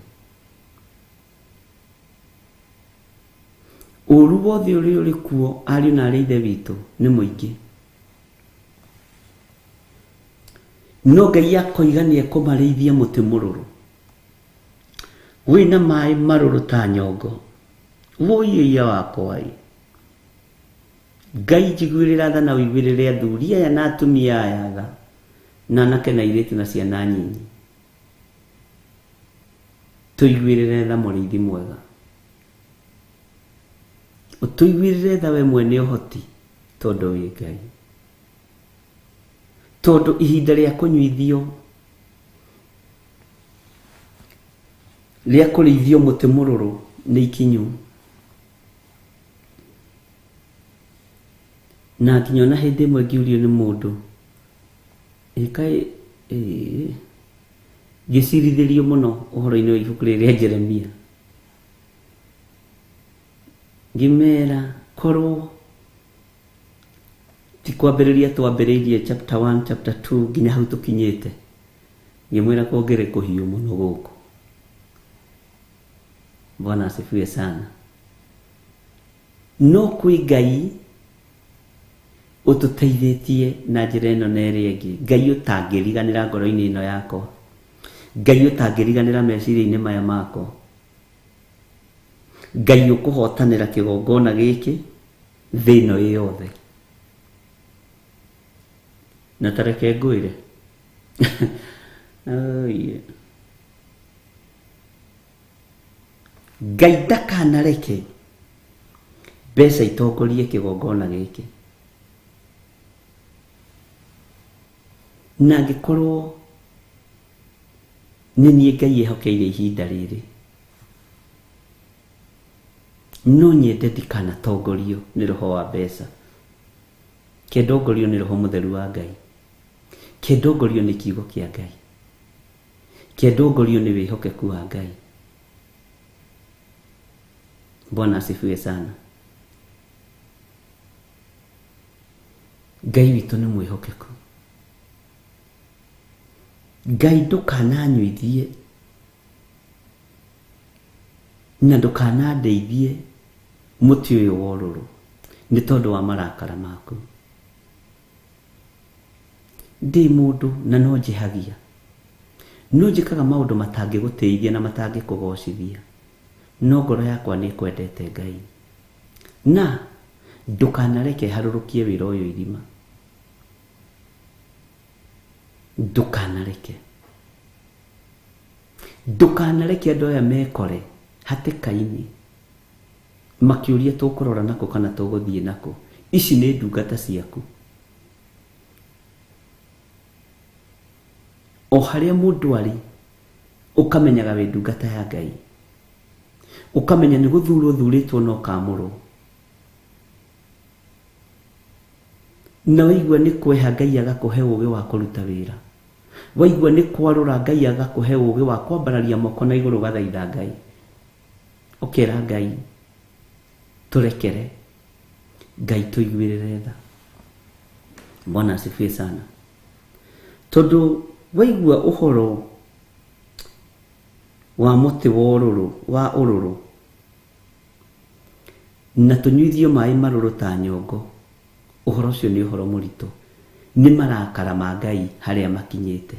Ũũru wothe ũrĩa ũrĩ kuo ariũ na aarĩ a Ithe witũ nĩ mũingĩ. No Ngai akoiga nĩ ekũmarĩithia mũtĩ mũrũrũ wĩna maĩ marũrũ ta nyongo. Woiya wakwa, Ngai njiguĩrĩra tha na ũiguĩrĩre athuri aya na atumia aya tha, na anake na airĩtu na ciana nyinyi. tuiguirire tha mũrĩithi mwega, ũtũiguirire tha we mwene ũhoti, tondũ wĩ Ngai, tondũ ihinda rĩa kũnyuithio rĩa kũrĩithio mũtĩ mũrũrũ nĩ ikinyu, na nginya ona hĩndĩ ĩmwe ngiũrio nĩ mũndũ ngĩcirithĩrio mũno ũhoro-inĩ wa ibuku rĩrĩa Jeremia, ngĩmera korwo ti kwambĩrĩria twambĩrĩirie chapter 1 chapter 2 nginya hau tũkinyĩte, ngĩmwĩra kuongerere kũhiũ mũno gũkũ. Bwana asifiwe sana. No kwĩ Ngai ũtũteithĩtie na njĩra ĩno na ĩrĩa ĩngĩ, Ngai ũtangĩriganĩra ngoro-inĩ ĩno yakwa, Ngai ũtangĩriganĩra meciria-inĩ maya makwa, Ngai ũkũhotanĩra kĩgongona gĩkĩ thĩ ĩno yothe. Na tareke ngwĩre Ngai ndakanareke mbeca itongorie kĩgongona gĩkĩ, na angĩkorwo nĩ niĩ Ngai ehokeire ihinda rĩrĩ, no nyende ndikanatongorio nĩ roho wa mbeca, kendongorio nĩ roho mũtheru wa Ngai, kendongorio nĩ kiugo kĩa Ngai, kendongorio nĩ wĩhokeku wa Ngai. Bwana asifiwe sana. Ngai witũ nĩ mwĩhokeku. Ngai ndũkananyuithie na ndũkanandeithie mũtĩ ũyũ wa ũrũrũ nĩ tondũ wa marakara maku. Ndĩ mũndũ na no njĩhagia, no njĩkaga maũndũ matangĩgũteithia na matangĩkũgocithia, no ngoro yakwa nĩ kwendete Ngai, na ndũkanareke harũrũkie wĩra ũyũ irima, ndũkanareke andũ aya mekore hatĩka-inĩ makĩũria tũkũrora nako kana tũgũthiĩ nako. Ici nĩ ndungata ciaku. O harĩa mũndũ arĩ ũkamenyaga wĩ ndungata ya Ngai, ũkamenya nĩ gũthurwo thurĩtwo no kamũrwo, na waigua nĩ kweha Ngai agakũhe ũũgĩ wa kũruta wĩra, waigua nĩ kwarũra Ngai agakũhe ũũgĩ wa kwambararia moko na igũrũ gathaitha Ngai, ũkera Ngai tũrekere, Ngai tũiguĩrĩre tha. Bwana asifiwe sana. Tondũ waigua ũhoro wa mũtĩ wa ũrũrũ na tũnyuithio maĩ marũrũ ta nyongo, ũhoro ũcio nĩ ũhoro mũritũ, nĩ marakara ma Ngai harĩa makinyĩte.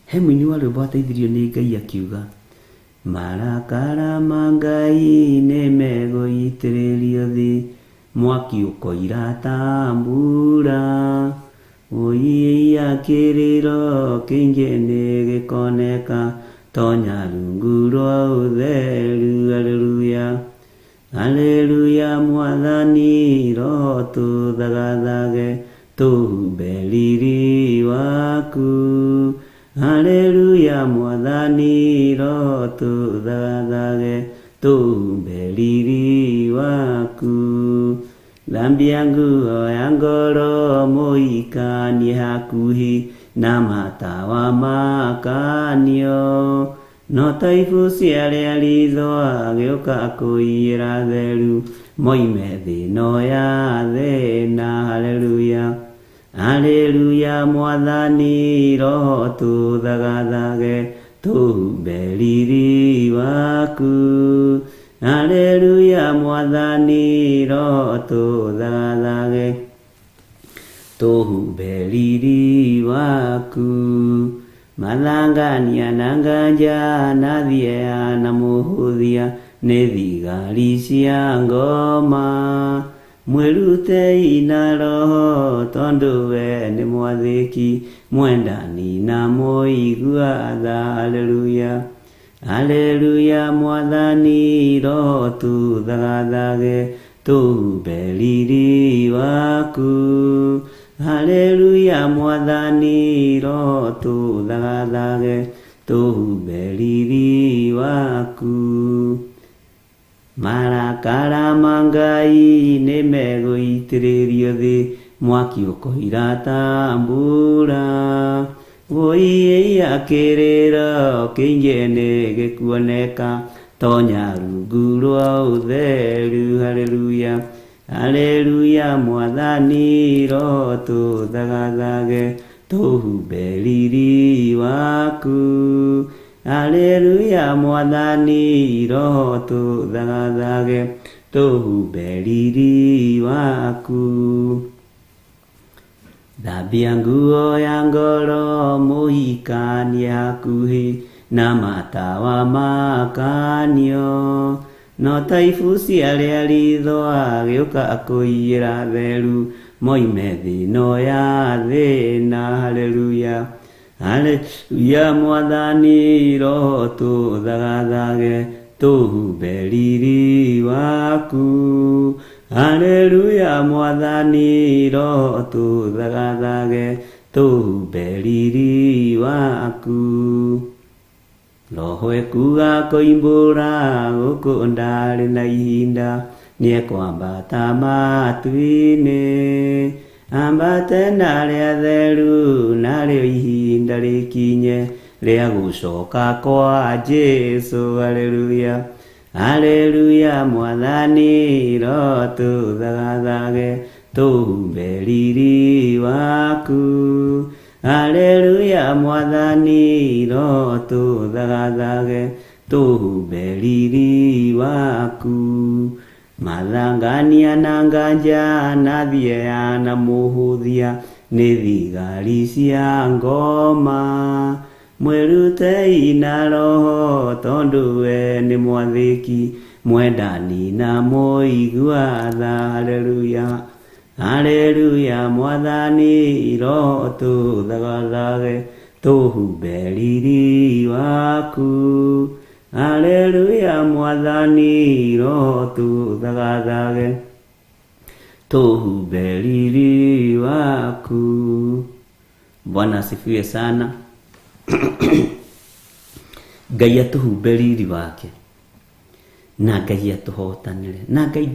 He mũini wa rwĩmbo ateithirio nĩ Ngai akiuga, marakara ma Ngai nĩ megũitĩrĩrio thĩ, mwaki ũkoira ta mbura, ũiya kĩrĩro kĩingĩ nĩ gĩkoneka, tonya rungu rwa ũtheru. Haleluya, haleluya, Mwathani roho tũthagathage, tũhumbe riri waku. Haleluya, Mwathani roho tũthagathage, tũhumbe riri waku. Thambia nguo ya ngoro mũikanie hakuhi na matawa makanio, no taibu ciarĩa ritho agĩũka kũiyĩra theru, moime thĩno ya thĩna. Haleluya, haleluya, Mwathani roho tũthagathage, tũhumbe riri waku. Haleluya, Mwathani roho tũthagathage, tũhumbe riri waku. Mathangania na nganja na thiea na mũhũthia, nĩ thigari cia ngoma, mwĩrutei na roho tondũ we nĩ mwathĩki mwendani na mũigua tha. Haleluya, haleluya. Mwathani roho tuthagathage tuhumbe riri waku. Haleluya, Mwathani roho tuthagathage tuhumbe riri waku. Marakara ma Ngai nĩ megũitĩrĩrio thĩ, mwaki ũkoira ta mbura. Woiya kĩrĩro kĩingĩ nĩ gĩkuoneka, tonya rungu rwa ũtheru. Haleluya, haleluya. Mwathani roho tuthagathage tuhumbe riri waku. Haleluya, Mwathani roho tuthagathage tuhumbe riri waku. Thambia nguo ya ngoro mũhikanie hakuhĩ na matawa makanio, no ta ibucia rĩa ritho agĩũka kũiyĩra theru moime thĩno ya thĩna. Haleluya, haleluya. Mwathani roho tuthagathage tuhumbe riri waku. Haleluya, Mwathani roho tuthagathage tuhumbe riri waku. Roho ekuga koimbũra gũkũ ndarĩ na ihinda, nĩekwambata matu-inĩ, ambate narĩa theru narĩo ihinda rĩkinye rĩa gũcoka kwa Jesu. Haleluya, haleluya. Mwathani roho tuthagathage tuhumbe riri waku. Haleluya, Mwathani roho tuthagathage tuhumbe riri waku. Mathangania na nganja na thiea na mũhũthia nĩ thigari cia ngoma. Mwĩrutei na roho tondũ we nĩ mwathĩki mwendani na mũigua tha. Haleluya, haleluya. Mwathani roho tuthagathage tuhumbe riri waku. Haleluya, Mwathani roho tuthagathage tuhumbe riri waku. Bwana asifiwe sana. Ngai atuhumbe riri wake na Ngai atuhotanĩre, na Ngai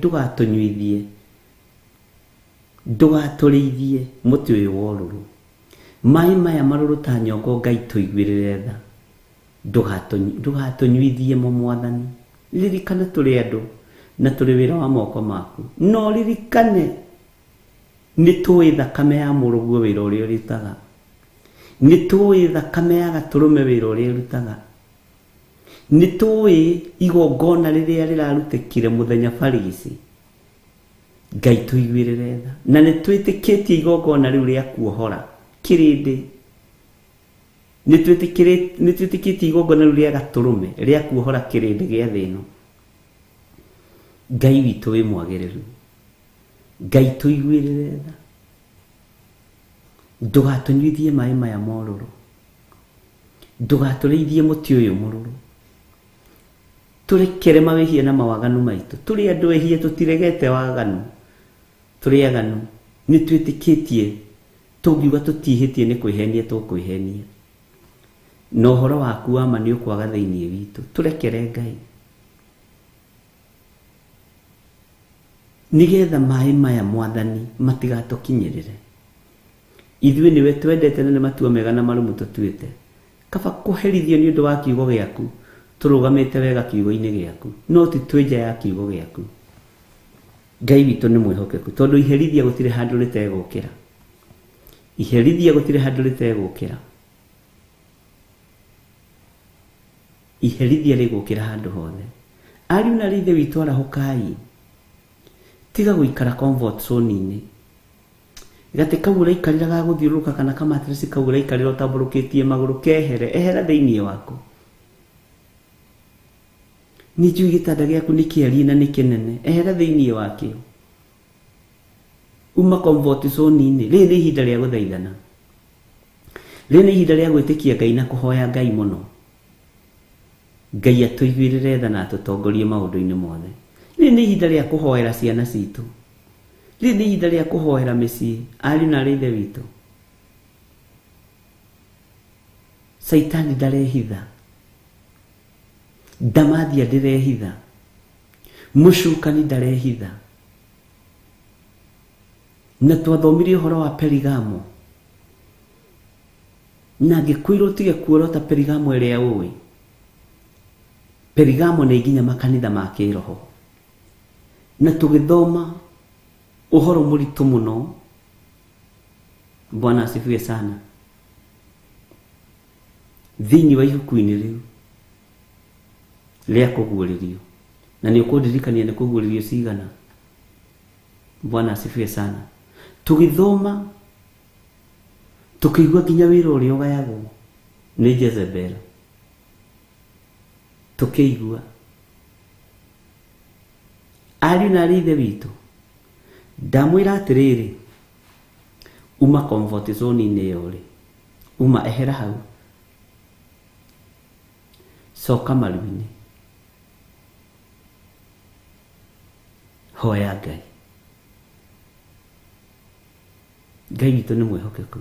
ndũgatũrĩithie mũtĩ ũyũ wa ũrũrũ. Maĩ maya marũrũ ta nyongo Ngai tũiguĩrĩre tha, ndũgatũnyuithie mo Mwathani. Ririkana tũrĩ andũ na tũrĩ wĩra wa moko maku, no ririkane nĩ tũĩ thakame ya mũrũguo wĩra ũrĩa ũrutaga, nĩ tũĩ thakame ya gatũrũme wĩra ũrĩa ũrutaga, nĩ tũĩ igongona rĩrĩa rĩrarutĩkire mũthenya barigici. Ngai tũiguĩrĩre tha, na nĩ twĩtĩkĩtie igongona rĩu rĩa kuohora kĩrĩndĩ, nĩ twĩtĩkĩtie igongona rĩu rĩa gatũrũme rĩa kuohora kĩrĩndĩ gĩa thĩ ĩno. Ngai witũ wĩ mwagĩrĩru, Ngai tũiguĩrĩre tha, ndũgatũnyuithie maĩ maya morũrũ, ndũgatũrĩithie mũtĩ ũyũ mũrũrũ. Tũrekere mawĩhia na mawaganu maitũ. Tũrĩ andũ ehia, tũtiregete waganu, tũrĩ aganu. Nĩ twĩtĩkĩtie tũngiuga tũtihĩtie nĩ kwĩhenia tũkwĩhenia, na ũhoro waku wa ma nĩ ũkwaga thĩinĩ witũ. Tũrekere Ngai, nĩgetha maĩ maya Mwathani matigatũkinyĩrĩre. Ithuĩ nĩwe twendete na nĩ matua mega na marũmu tũtuĩte, kaba kũherithio nĩ ũndũ wa kiugo gĩaku. Tũrũgamĩte wega kiugo-inĩ gĩaku, no ti twĩ nja ya kiugo gĩaku. Ngai witũ nĩ mwĩhokeku, tondũ iherithia gũtirĩ handũ rĩtegũkĩra, iherithia gũtirĩ handũ rĩtegũkĩra, iherithia rĩgũkĩra handũ hothe. Ariũ na ithe witũ arahũkai, tiga gũikara comfort zone-inĩ. Gati kau ũraikarĩra ga gũthiũrũrũka kana kamatirĩci kau ũraikarĩra ũtambũrũkĩtie magũrũ, kehere, ehera thĩinĩ waku. Nĩ njui gĩtanda gĩaku nĩ kĩarie na nĩ kĩnene, ehera thĩinĩ wakĩo. uma comfort zone-inĩ rĩrĩ nĩ ihinda rĩa gũthaithana, rĩrĩ nĩ ihinda rĩa gwĩtĩkia Ngai na kũhoya Ngai mũno. Ngai atũiguĩrĩre tha na atũtongorie maũndũ-inĩ mothe. Rĩrĩ nĩ ihinda rĩa kũhoera ciana citũ, rĩrĩ nĩ ihinda rĩa kũhoera mĩciĩ, ariũ na arĩ ithe witũ. Saitani ndarehitha, ndamathia ndĩrehitha, mũcukani ndarehitha. Na twathomire ũhoro wa Perigamo, na ngĩkwĩrwo ũtige kuorota Perigamo ĩrĩa ũĩ. Perigamo nĩ nginya makanitha ma kĩroho, na tũgĩthoma ũhoro mũritũ mũno. Bwana asifiwe sana. Thĩinĩ wa ibuku-inĩ rĩu rĩa kũguũrĩrio, na nĩ ũkũndirikania nĩ kũguũrĩrio cigana. Bwana asifiwe sana. Tũgĩthoma tũkĩigua nginya wĩra ũrĩa ũgayagwo nĩ Jezebel. Tũkĩigua ariũ na arĩ ithe witũ, ndamwĩra atĩrĩrĩ, uma comfort zone-inĩ ĩyo rĩ, uma ehera hau, coka maru-inĩ, hoya Ngai. Ngai witũ nĩ mwĩhokeku.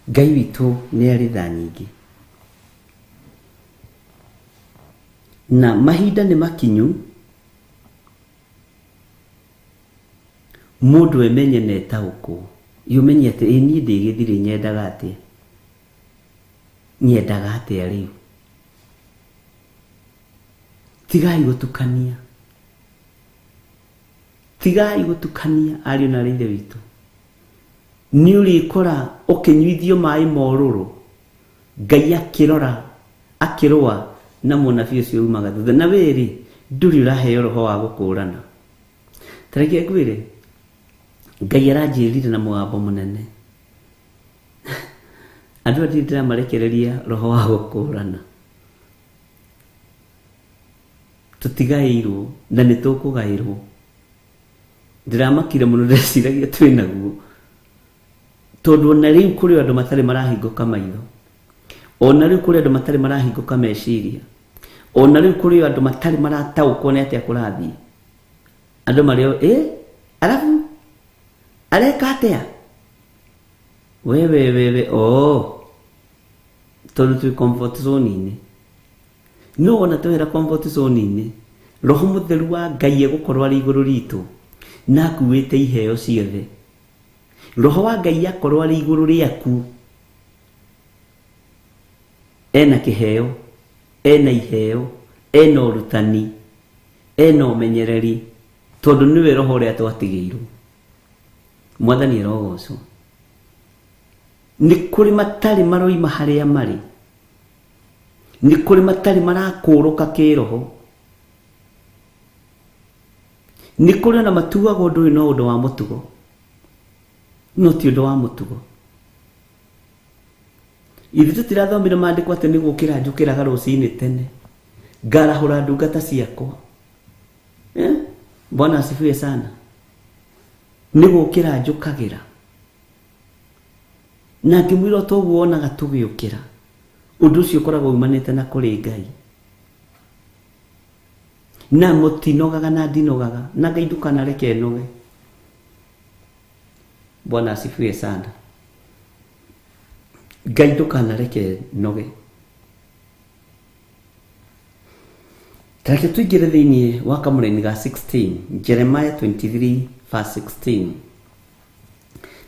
Ngai witũ nĩ arĩ tha nyingĩ, na mahinda nĩ makinyu mũndũ emenye na etaũkwo. Yũmenye atĩ ĩ niĩ ndĩ gĩthirĩ nyendaga atĩa rĩu. Tigai gũtukania, tigai gũtukania ariũ na arĩ ithe witũ. Nĩ ũrĩkora ũkĩnyuithio maĩ morũrũ, Ngai akĩrora akĩrũa na mũnabii ũcio umaga thutha. Na wĩrĩ ndũrĩ ũraheo roho wa gũkũrana. Tareke ngwĩre, Ngai aranjĩrire na mũgambo mũnene, andũ acio ndĩramarekereria roho wa gũkũrana. Tũtigaĩirwo na nĩ tũkũgaĩrwo. Ndĩramakire mũno ndĩreciragia twĩ naguo, tondũ ona rĩu kũrĩ andũ matarĩ marahingũka maitho, ona rĩu kũrĩ andũ matarĩ marahingũka meciria, ona rĩu kũrĩ andũ matarĩ marataũkwo nĩ atĩa kũrathiĩ. Andũ marĩo arabu areka atĩa wewe tondũ twĩ comfort zone-inĩ. No ona twĩra comfort zone-inĩ, Roho Mũtheru wa Ngai egũkorwo arĩ igũrũ ritũ na akuĩte iheo ciothe. Roho wa Ngai akorwo arĩ igũrũ rĩaku, ena kĩheo, ena iheo, ena ũrutani, ena ũmenyereri, tondũ nĩwe roho ũrĩa twatigĩirwo. Mwathani arogocwo. Nĩ kũrĩ matarĩ maroima harĩa marĩ, nĩ kũrĩ matarĩ marakũrũka kĩroho, nĩ kũrĩ na matuagwo ũndũ ũyũ no ũndũ wa mũtugo, no ti ũndũ wa mũtugo. Ithuĩ tũtirathomire maandĩko atĩ nĩ gũkĩra njũkĩraga rũcinĩ tene ngarahũra ndungata ciakwa. Bwana asifiwe sana. Nĩ gũkĩra njũkagĩra, na ngĩmwĩra toguo wonaga tũgĩũkĩra, ũndũ ũcio ũkoragwo umanĩte na kũrĩ Ngai. Na mũtinogaga na ndinogaga, na Ngai ndũkanareke noge. Bwana asifiwe sana. Ngai ndũkanareke noge. Tareke tũingĩre thĩinĩ wa kamũra-inĩ ga 16, Jeremiah 23 verse 16.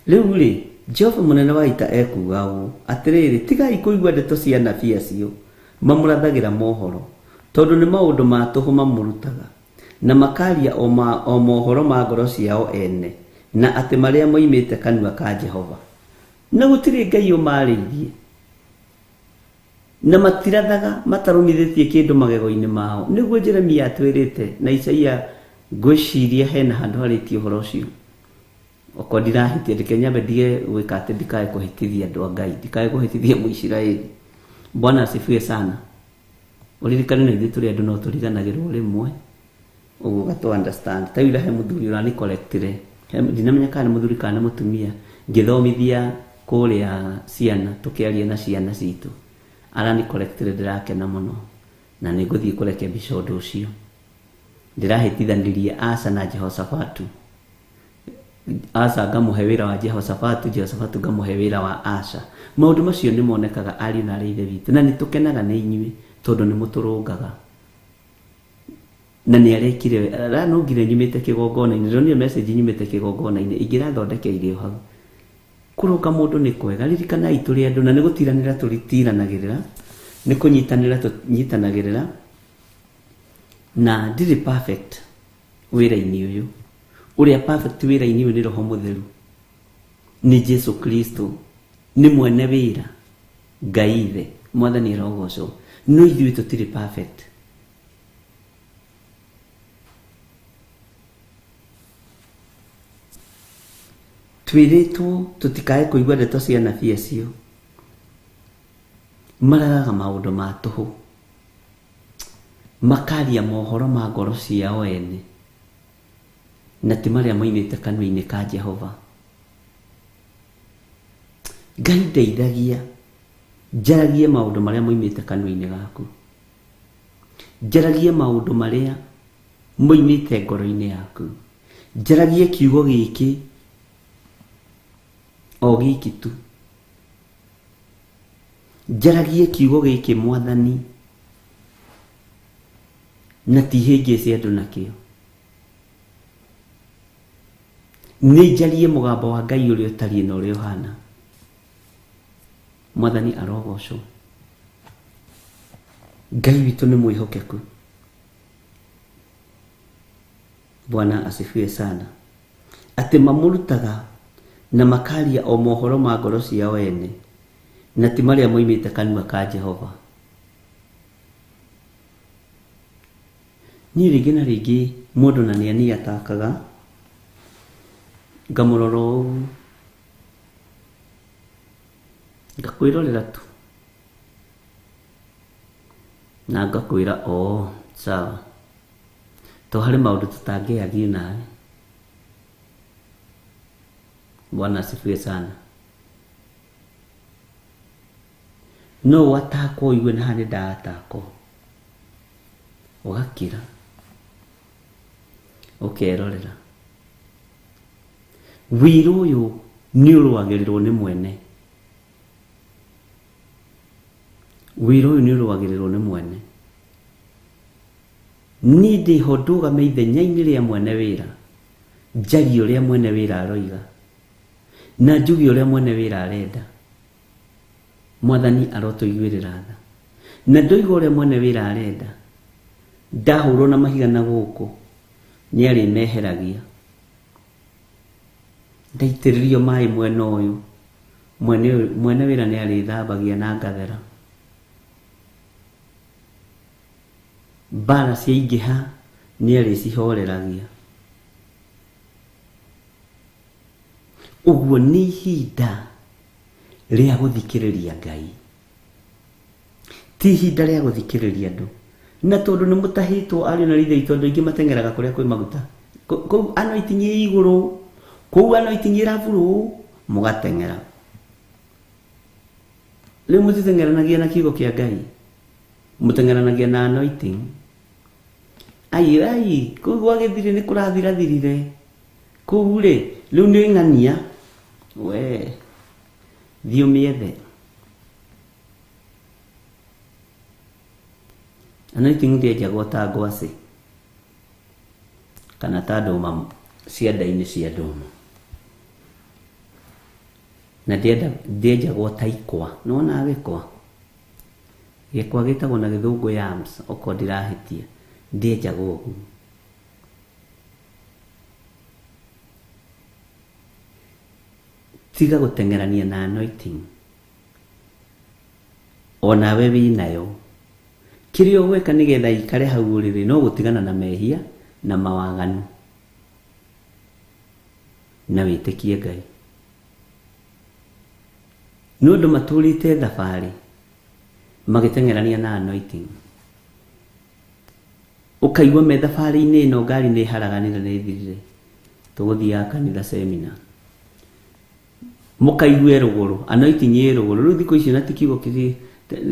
Rĩu rĩ, Jehova mũnene wa ita ekuga ũũ atĩrĩrĩ, tigai kũigua ndeto cia anabii acio mamũrathagĩra mohoro, tondũ nĩ maũndũ ma tũhũ mamũrutaga, na makaria o mohoro ma ngoro ciao ene, na atĩ marĩa moimĩte kanua ka Jehova. Na gũtirĩ Ngai ũmarĩirie, na matirathaga matarũmithĩtie kĩndũ magego-inĩ mao. Nĩguo Jeremia atwĩrĩte, na Isaia ngwĩciria hena handũ harĩtie ũhoro ũcio. Okorwo ndirahĩtia ndeke nyambe ndige gwĩka atĩ ndikae kũhĩtithia andũ a Ngai, ndikae kũhĩtithia Mũisiraeli. Bwana asifiwe sana. Ũririkane na ithuĩ tũrĩ andũ no tũriganagĩrwo rĩmwe. uguo gato understand ta ira he muthuri urani collectire ndinamenya kana muthuri kana mutumia ngithomithia kuria ciana tukiaria na ciana citu arani collectire ndirakena muno na niguthii kurekebisha undu ucio ndirahitithanirie Asa na Jehoshafatu. Asa ngamuhe wira wa Jehoshafatu, Jehoshafatu ngamuhe wira wa Asa. Maundu macio ni monekaga ari na ri ithe na nitukenaga ni inyui tondu ni muturungaga na ni arekire no ngire nyumite kigongona-ini ronio message nyumite kigongona-ini ingira thondeke irio hau kurunga mundu ni kwega ririkanai turi andu na ni gutiranira turitiranagirira ni kunyitanira tunyitanagirira na ndiri perfect wira-ini uyu uria perfect wira-ini uyu ni Roho Mutheru ni Jesu Kristo ni mwene wira Ngai ithe mwathani arogocwo no ithuĩ tutiri perfect. Twiritwo tutikae kuigua ndeto cia nabii acio maragaga maundu ma tuhu makaria mohoro ma ngoro ciao ene na ti maria mainite kanua-ini ka Jehova. Ngai ndeithagia njaragie maundu maria moimite kanua-ini gaku, njaragie maundu maria moimite ngoro-ini yaku, njaragie kiugo giki o giki tu, njaragie kiugo giki Mwathani na tihĩngĩce andũ nakĩo. Nĩ njarie mũgambo wa Ngai ũrĩa ũtariĩ na ũrĩa ũhana. Mwathani arogocwo. Ngai witũ nĩ mwĩhokeku. Bwana asifiwe sana. Atĩ mamũrutaga na makaria o mohoro ma ngoro ciao ene na ti maria moimite kanua ka Jehova. Ni rĩngĩ na rĩngĩ mũndũ na nĩ atakaga ngamũrora ũũ ngakwĩrorera tu na ngakwĩra sawa to harĩ maũndũ tũtangĩathiĩ nawe. Bwana asifiwe sana. No watakwo iwe na hane ndatakwo ugakira ukerorera wĩra ũyũ nĩ ũrũagĩrĩrwo nĩ mwene. Wĩra ũyũ nĩ ũrũagĩrĩrwo nĩ mwene. Niĩ ndĩho ndũgame ithenya-inĩ rĩa mwene wĩra njarie ũrĩa mwene wĩra aroiga na njuge ũrĩa mwene wĩra arenda. Mwathani arotũiguĩrĩra tha na ndoiga ũrĩa mwene wĩra arenda ndahũrwo na mahiga na gũkũ nĩ arĩmeheragia. Ndaitĩrĩrio maĩ mwena ũyũ mwene wĩra nĩ arĩthambagia na ngathera. Mbara ciaingĩha nĩ arĩcihoreragia. Ũguo nĩ ihinda rĩa gũthikĩrĩria Ngai, ti ihinda rĩa gũthikĩrĩria andũ. Na tondũ nĩ mũtahĩtwo ariũ na ithe itũ andũ aingĩ mateng'eraga kũrĩa kwĩ maguta, kũu anointing ĩ igũrũ, kũu anointing ĩraburu mũgateng'era. Rĩu mũtiteng'eranagia na kiugo kĩa Ngai, mũteng'eranagia na anointing. Ai kũu gwagĩthire nĩ kũrathirathirire kũu rĩ, rĩu nĩ ng'ania we thiĩ ũmĩethe. Anointing ndĩenjagwo ta ngwacĩ kana ta ndũma cianda-inĩ cia ndũma, na ndĩenjagwo ta ikwa. Nĩwona gĩkwa gĩtagwo na gĩthũngũ yams, okorwo ndirahĩtia, ndĩenjagwo ũguo. Tiga gũteng'erania na anointing. Onawe wĩnayo kĩrĩa ũgwĩka nĩgetha ikare hau ũrĩrĩ no gũtigana na mehia na mawaganu na wĩtĩkie Ngai. Nĩ ũndũ matũrĩte thabarĩ magĩteng'erania na anointing. ukaigua me thabarĩ-inĩ ĩno ngari nĩ haraganĩre nĩ thirire tũgũthiaga kanitha seminar mũkaigue rũgũrũ anointing ĩ rũgũrũ rĩu thikũ ici na ti kiugo kĩrĩ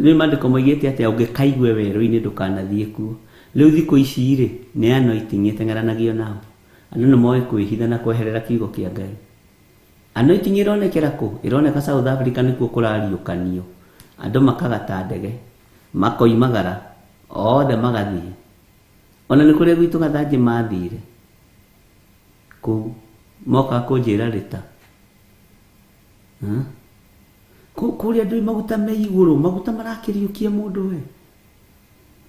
rĩu maandĩko maigĩte atĩ ũngĩkaigwe werũ-inĩ ndũkanathiĩ kuo rĩu thikũ ici rĩ nĩ anointing ĩteng'eranagio nao andũ nĩ moĩ kwĩhitha na kweherera kiugo kĩa Ngai anointing ĩronekera kũ ĩroneka South Africa nĩkuo kũrariũkanio andũ makagata ndege makoimagara othe magathiĩ ona nĩ kũrĩa gwitũ Gathanjĩ mathire kũu moka kũnjĩra rĩta kũrĩa andũ maguta me igũrũ maguta marakĩriũkia mũndũ we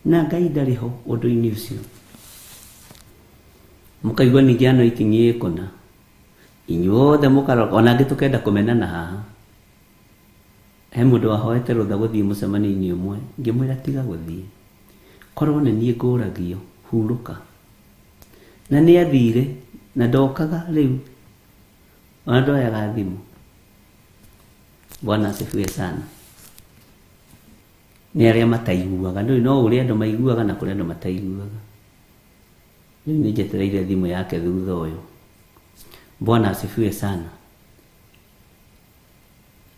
na Ngai ndarĩ ho ũndũ-inĩ ũcio mũkaigua ningĩ anointing ĩkũna inyuothe mũkaroka ona angĩ tũkenda kũmenana haha he mũndũ wahoete rũtha gũthiĩ mũcemanio-inĩ ũmwe ngĩmwĩra tiga gũthiĩ korwo nĩ niĩ ngũragio hurũka na nĩ athire na ndokaga rĩu ona ndoyaga thimũ Bwana asifiwe sana nĩ arĩa mataiguaga no ũrĩa andũ maiguaga na kũrĩa andũ mataiguaga rĩu nĩ njetereire thimũ yake thutha ũyũ Bwana asifiwe sana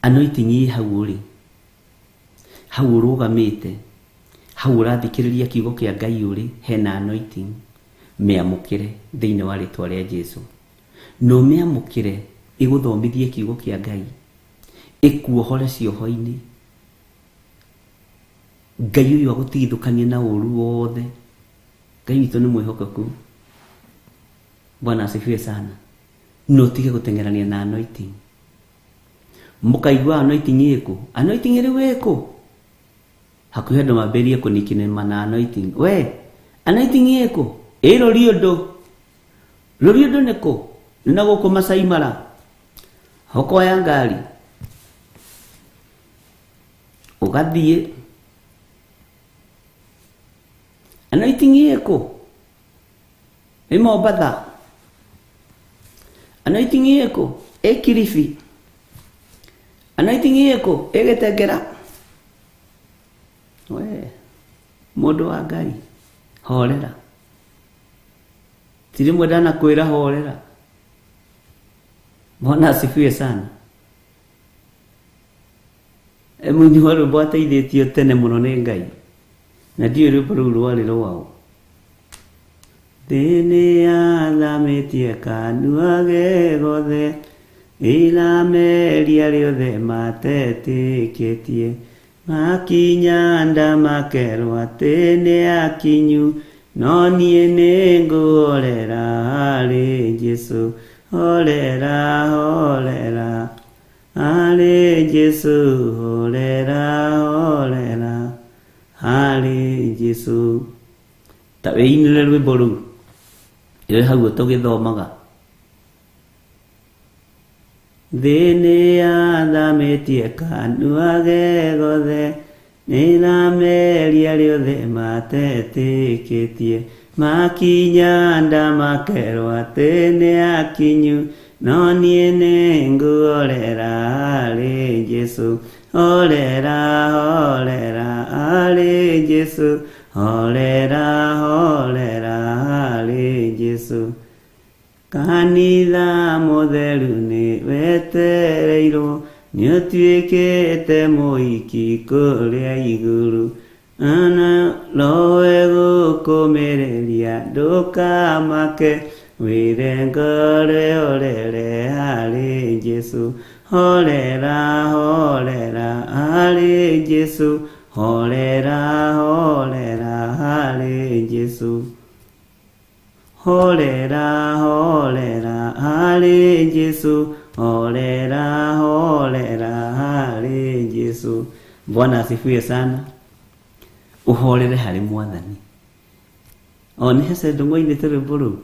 anointing ĩ hau ũrĩ hau ũrũgamĩte hau ũrathikĩrĩria kiugo kĩa Ngai ũrĩ hena anointing mĩamũkĩre thĩinĩ wa rĩtwa rĩa Jesũ no mĩamũkĩre ĩgũthomithie kiugo kĩa Ngai ĩkuohore cioho-inĩ Ngai ũyũ agũtigithũkanie na ũru wothe Ngai witũ nĩ mwĩhokeku Bwana asifiwe sana no tige gũteng'erania na anointing mũkaigua anointing ĩkũ anointing ĩrĩ wĩkũ hakuhĩ andũ mambĩrĩrie kũnikinĩma na anointing we anointing ĩkũ rũriũndũ nĩkũ nĩ na gũkũ Masai Mara hokoya ngari ũgathiĩ anointing ĩkũ ĩ Mombatha anointing ĩkũ ĩ Kilifi anointing ĩkũ ĩ Gĩtengera we mũndũ wa Ngai horera tiri mwenda na kwĩra horera Bwana asifiwe sana mũnyuo rwĩmbo ateithĩtio tene mũno nĩ Ngai na ndiũĩ rwĩmbo rũu rwarĩ rwao thĩ nĩyathamĩtie kanua ge gothe ĩrameria rĩothe matetĩkĩtie makinya nda makerwo atĩ nĩ akinyu no niĩ nĩ ngũhorera harĩ Jesũ horera horera harĩ Jesũ horera horera harĩ Jesũ ta wĩinĩre rwĩmbo rũu ĩrĩ hau tũgĩthomaga thĩ nĩyathamĩtie kanua ge gothe nĩrameria rĩothe matetĩkĩtie makinya nda makerwo atĩ nĩ akinyu no niĩ nĩ ngũhorera harĩ Jesũ horera horera harĩ Jesũ horera horera harĩ Jesũ kanitha mũtheru nĩ wetereirwo nĩ ũtuĩkĩte mũhiki kũrĩa igũrũ ana rowe gũkũmĩrĩria ndũkamake wĩre ngore horere harĩ Jesũ horera horera harĩ Jesũ horera horera harĩ Jesũ horera horera harĩ Jesũ horera horera harĩ Jesũ Bwana asifiwe sana uhorere harĩ Mwathani nĩ hece ndũng'ũ-inĩ rwĩmbo rũu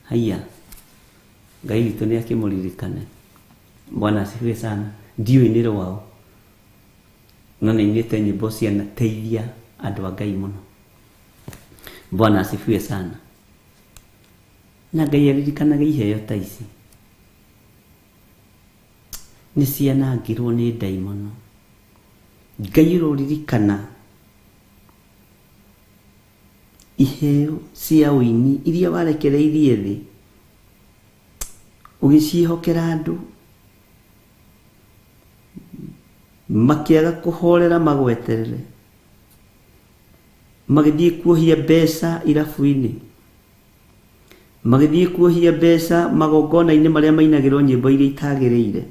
haiya Ngai witũ nĩ akĩmũririkane Bwana asifiwe sana ndiũĩ nĩ rwao no nĩinĩte nyĩmbo cianateithia andũ a Ngai mũno Bwana asifiwe sana na Ngai aririkanaga iheo ta ici nĩ cianangirwo nĩ ndaimono Ngai ũroririkana iheo cia ũini iria warekereirie thĩ ũgĩciĩhokera andũ makĩaga kũhorera magweterere, magĩthiĩ kuohia mbeca irabu-inĩ, magĩthiĩ kuohia mbeca magongona-inĩ marĩa mainagĩrwo nyĩmbo iria itagĩrĩire,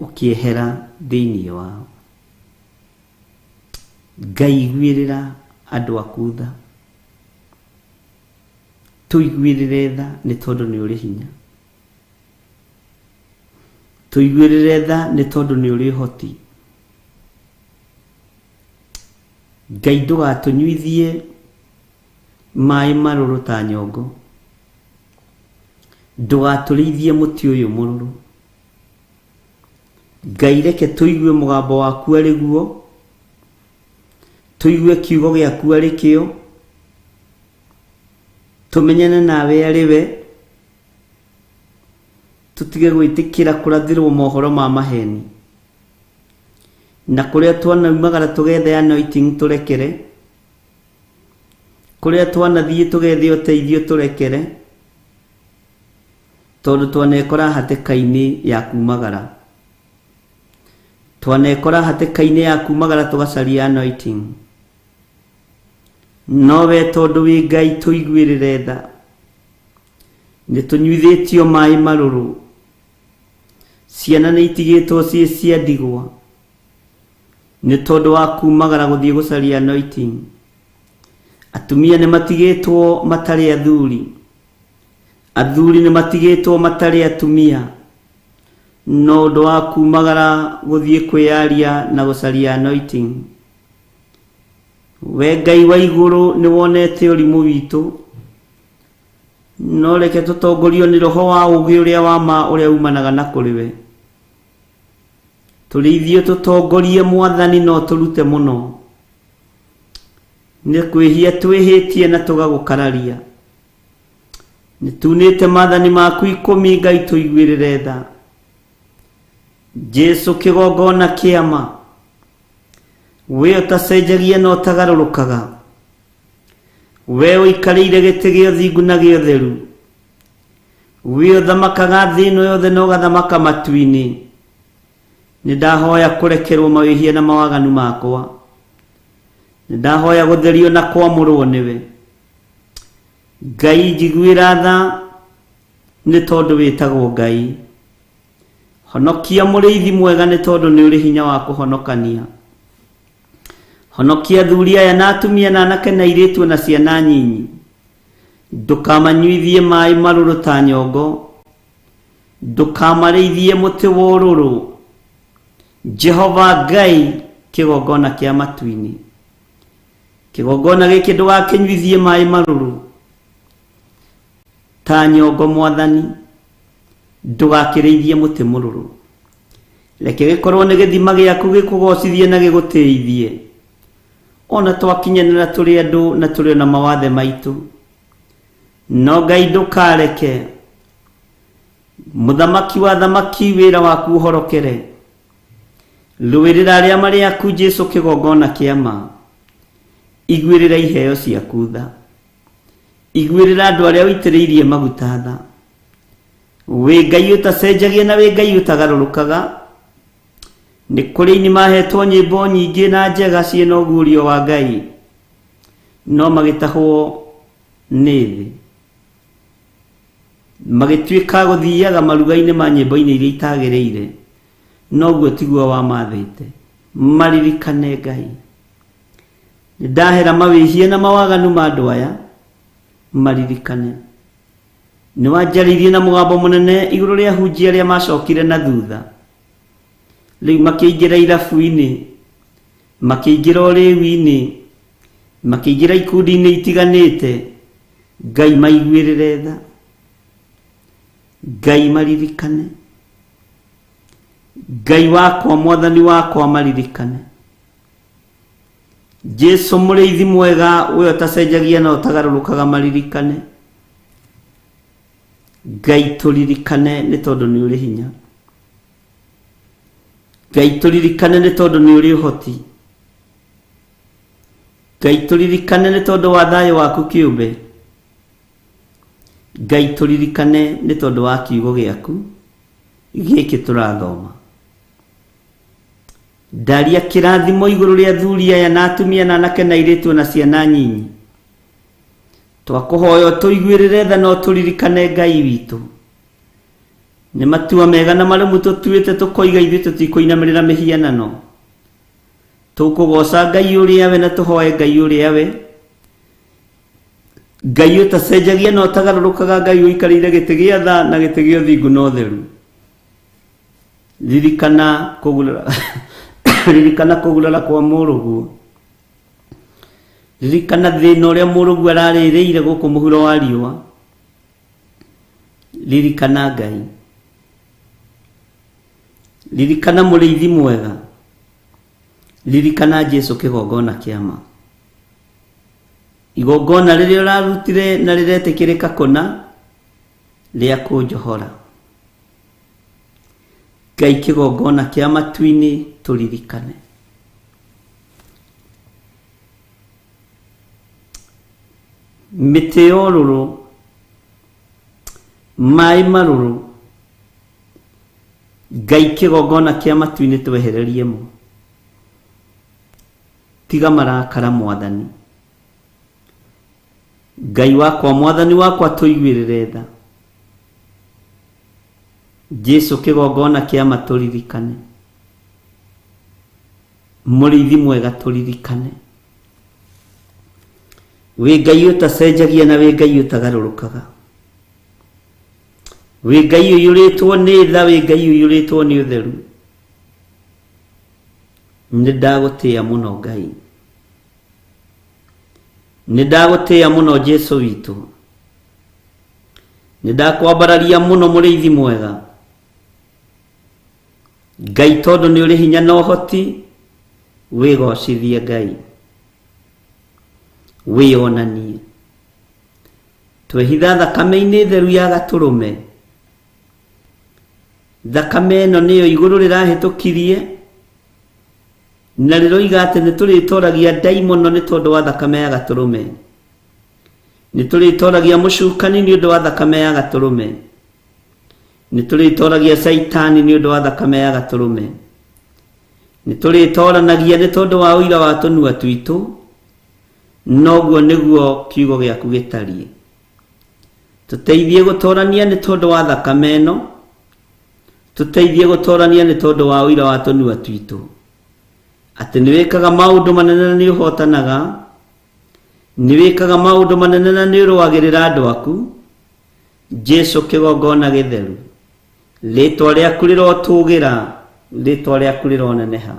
ũkĩehera thĩinĩ wao. Ngai iguĩrĩra andũ aku tha, tũiguĩrĩre tha nĩ tondũ nĩ ũrĩ hinya, tũiguĩrĩre tha nĩ tondũ nĩ ũrĩ hoti. Ngai ndũgatũnyuithie maĩ marũrũ ta nyongo, ndũgatũrĩithie mũtĩ ũyũ mũrũrũ. Ngai reke tũigue mũgambo waku arĩ guo, tũigue kiugo gĩaku arĩ kĩo, tũmenyane nawe arĩ we, tũtige gwĩtĩkĩra kũrathĩrwo mohoro ma maheni, na kũrĩa twanaumagara tũgethe anointing tũrekere, kũrĩa twanathiĩ tũgethe ũteithio tũrekere, tondũ twanekora hatĩka-inĩ ya kumagara, twanekora hatĩka-inĩ ya kumagara tũgacaria anointing. No we tondũ wĩ Ngai tũiguĩrĩre tha, nĩ tũnyuithĩtio maĩ marũrũ, ciana nĩ itigĩtwo ciĩ cia ndigwa nĩ tondũ wa kumagara gũthiĩ gũcaria anointing. Atumia nĩ matigĩtwo matarĩ athuri, athuri nĩ matigĩtwo matarĩ atumia, no ũndũ wa kumagara gũthiĩ kwĩyaria na gũcaria anointing. We Ngai wa igũrũ nĩ wonete ũrimũ witũ, no reke tũtongorio nĩ roho wa ũũgĩ ũrĩa wa ma ũrĩa umanaga na kũrĩ we. Tũrĩithie tũtongorie Mwathani, no tũrute mũno, nĩ kwĩhia twĩhĩtie na tũgagũkararia. Nĩ tunĩte maathani maku 10 Ngai tũiguĩrĩre tha. Jesu kĩgongona kĩama, we ũtacenjagia na ũtagarũrũkaga, we ũikarĩire gĩtĩ gĩa ũthingu na gĩa ũtheru, we ũthamakaga thĩ ĩno yothe na ũgathamaka matu-inĩ. Nĩ ndahoya kũrekerwo mawĩhia na mawaganu makwa, nĩ ndahoya gũtherio na kwamũrwo nĩwe. Ngai njiguĩra tha nĩ tondũ wĩtagwo Ngai. Honokia mũrĩithi mwega nĩ tondũ nĩ ũrĩ hinya wa kũhonokania. Honokia athuri aya na atumia na anake na airĩtu na ciana nyinyi, ndũkamanyuithie maĩ marũrũ ta nyongo, ndũkamarĩithie mũtĩ wa ũrũrũ. Jehova Ngai kĩgongona kĩa matu-inĩ, kĩgongona gĩkĩ ndũgakĩnyuithie maĩ marũrũ ta nyongo Mwathani, ndũgakĩrĩithie mũtĩ mũrũrũ. Reke gĩkorwo nĩ gĩthima gĩaku gĩkũgocithie na gĩgũtĩithie, ona twakinyanĩra tũrĩ andũ na tũrĩ na mawathe maitũ. No Ngai ndũkareke mũthamaki wa thamaki wĩra waku ũhorokere. Rũĩrĩra arĩa marĩ aku Jesu kĩgongona kĩama, iguĩrĩra iheo ciaku tha, iguĩrĩra andũ arĩa ũitĩrĩirie maguta tha. Wĩ Ngai ũtacenjagia na wĩ Ngai ũtagarũrũkaga. Nĩ kũrĩ aini mahetwo nyĩmbo nyingĩ na njega ciĩna ũguũrio wa Ngai, no magĩtahwo nĩ thĩ, magĩtuĩka gũthiaga maruga-inĩ ma nyĩmbo-inĩ iria itagĩrĩire, noguo tiguo wamathĩte. Maririkane Ngai. Nĩ ndahera mawĩhia na mawaganu ma andũ aya, maririkane. Nĩ wanjarĩirie na mũgambo mũnene igũrũ rĩa hunjia arĩa macokire na thutha, rĩu makĩingĩra irabu-inĩ, makĩingĩra ũrĩu-inĩ, makĩingĩra ikundi-inĩ itiganĩte. Ngai maiguĩrĩre tha, Ngai maririkane. Ngai wakwa, Mwathani wakwa, maririkane. Jesu mũrĩithi mwega, we ũtacenjagia na ũtagarũrũkaga, maririkane. Ngai tũririkane nĩ tondũ nĩ ũrĩ hinya. Ngai tũririkane nĩ tondũ nĩ ũrĩ ũhoti. Ngai tũririkane nĩ tondũ wa thayũ waku kĩũmbe. Ngai tũririkane nĩ tondũ wa kiugo gĩaku gĩkĩ tũrathoma. Ndaria kĩrathimo igũrũ rĩa athuri aya na atumia na anake na airĩtu na ciana nyinyi. Twakũhoya tũiguĩrĩre tha no tũririkane Ngai witũ. Nĩ matua mega na marũmu tũtuĩte tũkoiga ithuĩ tũtikũinamĩrĩra mĩhianano. Tũkũgoca Ngai ũrĩa we na tũhoe Ngai ũrĩa we. Ngai ũtacenjagia na ũtagarũrũkaga, Ngai ũikarĩire gĩtĩ gĩa tha na gĩtĩ gĩa ũthingu na ũtheru. Ririkana kũgurara kwa mũrũguo. Ririkana thĩna ũrĩa mũrũguo ararĩrĩire gũkũ mũhuro wa riũa. Ririkana Ngai. Ririkana mũrĩithi mwega. Ririkana Jesu kĩgongona kĩa ma. Igongona rĩrĩa ũrarutire na rĩretĩkĩrĩka kũna rĩa kũnjohora. Ngai kĩgongona kĩa matu-inĩ tũririkane. Mĩtĩ yorũrũ, maĩ marũrũ, Ngai kĩgongona kĩa matu-inĩ twehererie mo. Tiga marakara Mwathani. Ngai wakwa, Mwathani wakwa, tũiguĩrĩre tha. Jesu kĩgongona kĩa ma tũririkane. Mũrĩithi mwega tũririkane. Wĩ Ngai ũtacenjagia na wĩ Ngai ũtagarũrũkaga. Wĩ Ngai ũiyũrĩtwo nĩ tha, wĩ Ngai ũiyũrĩtwo nĩ ũtheru. Nĩ ndagũtĩĩa mũno Ngai. Nĩ ndagũtĩĩa mũno Jesu witũ. Nĩ ndakwambararia mũno mũrĩithi mwega. Ngai tondũ nĩ ũrĩ hinya na ũhoti, wĩgocithie Ngai. Wĩonanie. Twehitha thakame-inĩ theru ya Gatũrũme. Thakame ĩno nĩyo igũrũ rĩrahĩtũkirie na rĩroiga atĩ nĩ tũrĩtoragia ndaimono nĩ tondũ wa thakame ya Gatũrũme. Nĩ tũrĩtoragia mũcukani nĩ ũndũ wa thakame ya Gatũrũme. Nĩ tũrĩtoragia Saitani nĩ ũndũ wa thakame ya Gatũrũme. Nĩ tũrĩtoranagia nĩ tondũ wa ũira wa tũnua twitũ. Noguo nĩguo kiugo gĩaku gĩtariĩ. Tũteithie gũtorania nĩ tondũ wa thakame ĩno. Tũteithie gũtorania nĩ tondũ wa ũira wa tũnua twitũ. Atĩ nĩ wĩkaga maũndũ manene na nĩ ũhotanaga. Nĩ wĩkaga maũndũ manene na nĩ ũrũagĩrĩra andũ aku. Jesu kĩgongona gĩtheru. Rĩtwa rĩaku rĩrotũgĩra, rĩtwa rĩaku rĩroneneha.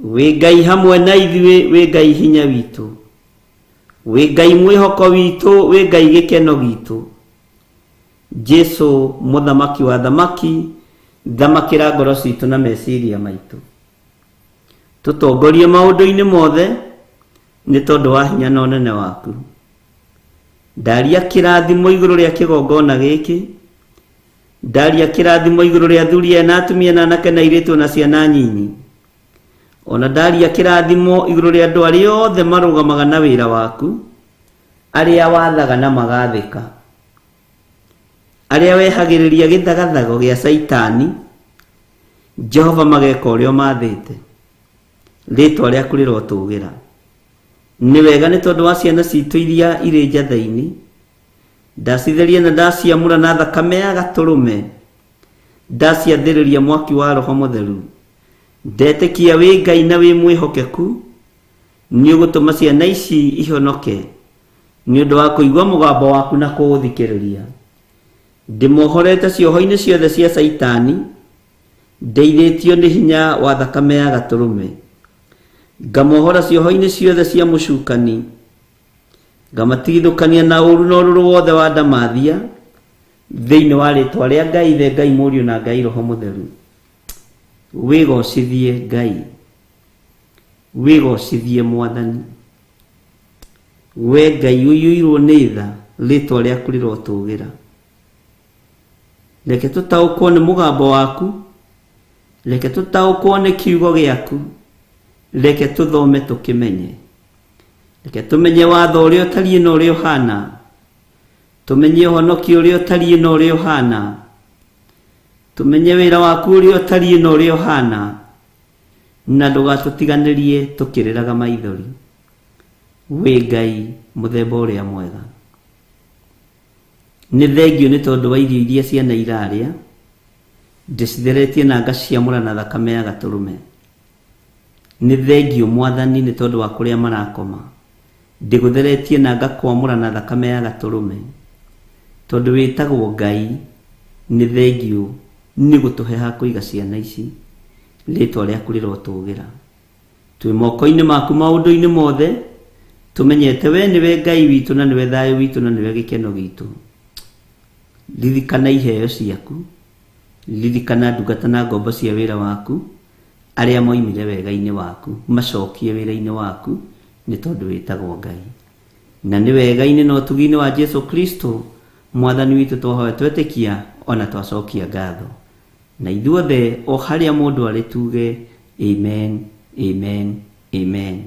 Wĩ Ngai hamwe na ithuĩ, wĩ Ngai hinya witũ. Wĩ Ngai mwĩhoko witũ, wĩ Ngai gĩkeno gitũ. Jesu mũthamaki wa thamaki, thamakĩra ngoro citũ na meciria maitũ. Tũtongorie maũndũ-inĩ mothe nĩ tondũ wa hinya na ũnene waku. Ndaria kĩrathimo igũrũ rĩa kĩgongona gĩkĩ. Ndaria kĩrathimo igũrũ rĩa athuri aya na atumia na anake na airĩtu na ciana nyinyi. Ona ndaria kĩrathimo igũrũ rĩa andũ arĩa othe marũgamaga na wĩra waku, arĩa wathaga na magathĩka, arĩa wehagĩrĩria gĩthagathago gĩa Saitani. Jehova mageka ũrĩa mathĩte. Rĩtwa rĩaku rĩrotũgĩra. Nĩ wega nĩ tondũ wa ciana citũ iria irĩ njatha-inĩ. Ndacitheria na ndaciamũra na thakame ya Gatũrũme. Ndaciathĩrĩria mwaki wa Roho Mũtheru. Ndetĩkia wĩ Ngai na wĩ mwĩhokeku. Nĩ ũgũtũma ciana ici ihonoke nĩ ũndũ wa kũigua mũgambo waku na kũũthikĩrĩria. Ndĩmohorete cioho-inĩ ciothe cia Saitani. Ndeithĩtio nĩ hinya wa thakame ya Gatũrũme. Ngamohora cioho-inĩ ciothe cia mũcukani. Ngamatigithũkania na ũũru na ũrũrũ wothe wa ndamathia. Thĩinĩ wa rĩtwa rĩa Ngai, Ithe, Ngai Mũriũ na Ngai Roho Mũtheru. Wĩgocithie Ngai. Wĩgocithie Mwathani. We Ngai ũiyũirwo nĩ tha, rĩtwa rĩaku rĩrotũgĩra. Reke tũtaũkwo nĩ mũgambo waku. Reke tũtaũkwo nĩ kiugo gĩaku. Reke tũthome tũkĩmenye. reke tumenye watho uria utariĩ na uria ũhana, tumenye ũhonokio uria utariĩ na uria ũhana, tumenye wĩra waku uria utariĩ na uria ũhana, na ndũgatũtiganĩrie tũkĩrĩraga maithori. Wĩ Ngai mũthemba ũrĩa mwega, nĩ thengio nĩ tondũ wa irio iria ciana irarĩa, ndĩcitheretie na ngaciamũra na thakame ya gatũrũme. Nĩ thengio Mwathani nĩ tondũ wa kũrĩa marakoma, ndĩgũtheretie na ngakwamũra na thakame ya gatũrũme. Tondũ wĩtagwo Ngai, nĩ thengio nĩ gũtũhe ha kũiga ciana ici, rĩtwa rĩaku rĩrotũgĩra. Twĩ moko-inĩ maku maũndũ-inĩ mothe, tũmenyete we nĩwe Ngai witũ na nĩwe thayũ witũ na nĩwe gĩkeno gitũ. Ririkana iheo ciaku, ririkana ndungata na ngombo cia wĩra waku, arĩa moimire wega-inĩ waku, macokie wĩra-inĩ waku, nĩ tondũ wĩtagwo Ngai. Na nĩ wega-inĩ na ũtugi-inĩ wa Jesu Kristo, Mwathani witũ twahoya twetĩkia ona twacokia ngatho. Na ithuothe o harĩa mũndũ arĩ tuge amen, amen, amen.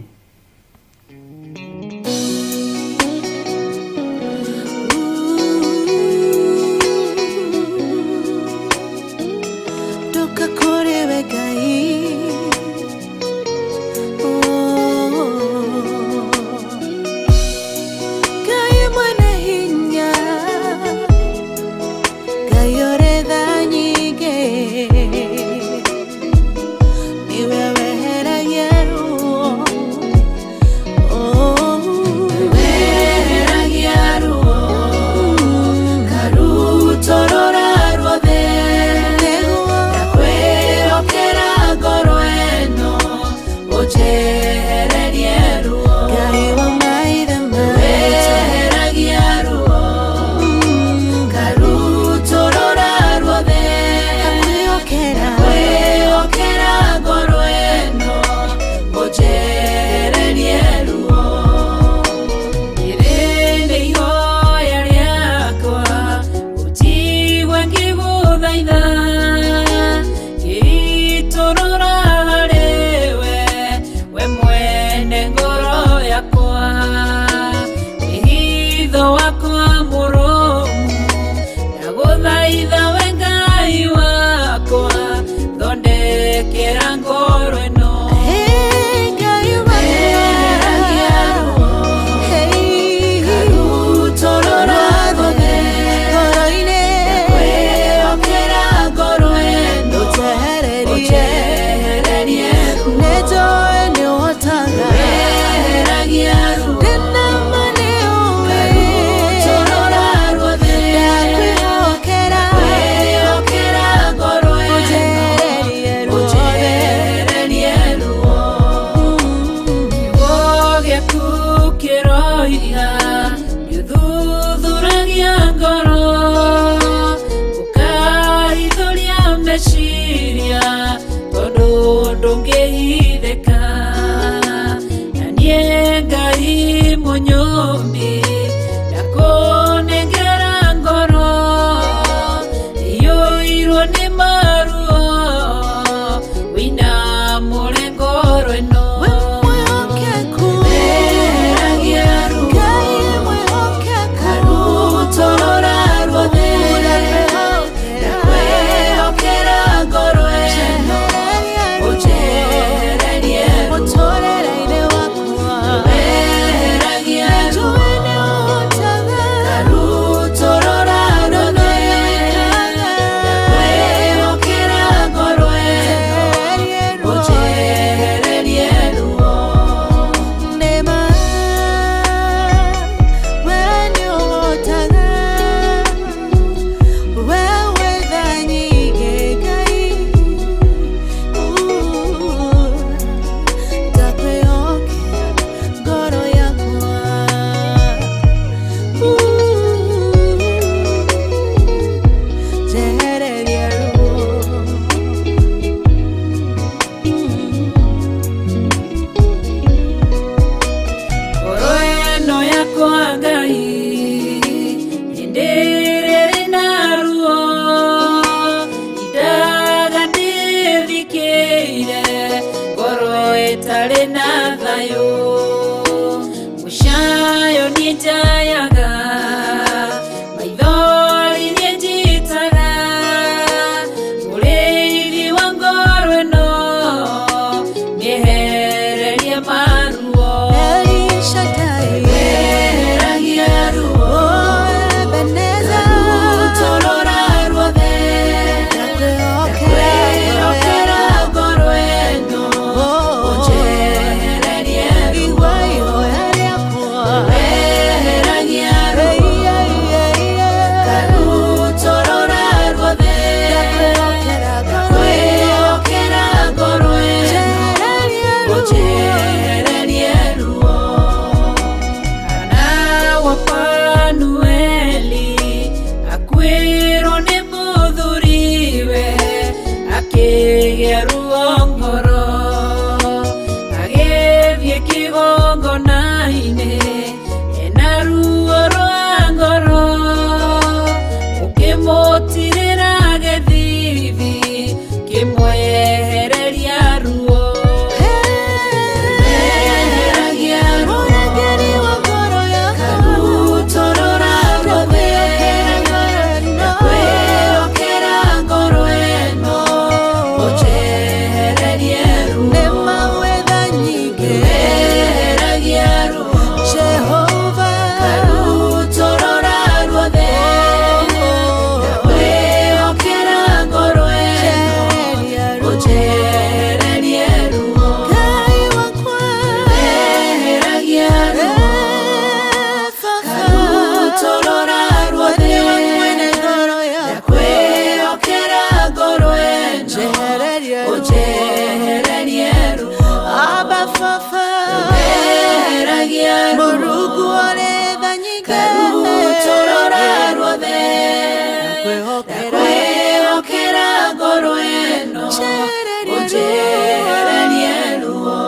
jayaga maithori njitaga Murithi wa ngoro ĩno nĩehererie maruo Weheragia ruo Rutorora ruothe Ndakwĩhokera ngoro ĩno ũnjehererie ruo Weheragia ruo Rutorora ruothe Ndakwĩhokera ngoro ĩno ũnjehererie ruo Kana wa Panueli akwĩrwo nĩ mũthuriwe akĩgĩa ruo ngoro agĩthiĩ kĩgongona-inĩ ena ruo rwa ngoro ũkĩmũtirĩra gĩthithi kĩmwehereria ruo Weheragia ruo Rutorora ruothe Ndakwĩhokera ngoro ĩno ũnjehererie ruo Weheragia ruo Rutorora ruothe Ndakwĩhokera ngoro ĩno ũnjehererie ruo Weheragia ruo Rutorora ruothe Ndakwĩhokera ngoro ĩno ũnjehererie ruo Weheragia ruo Rutorora ruothe Ndakwĩhokera ngoro ĩno ũnjehererie ruo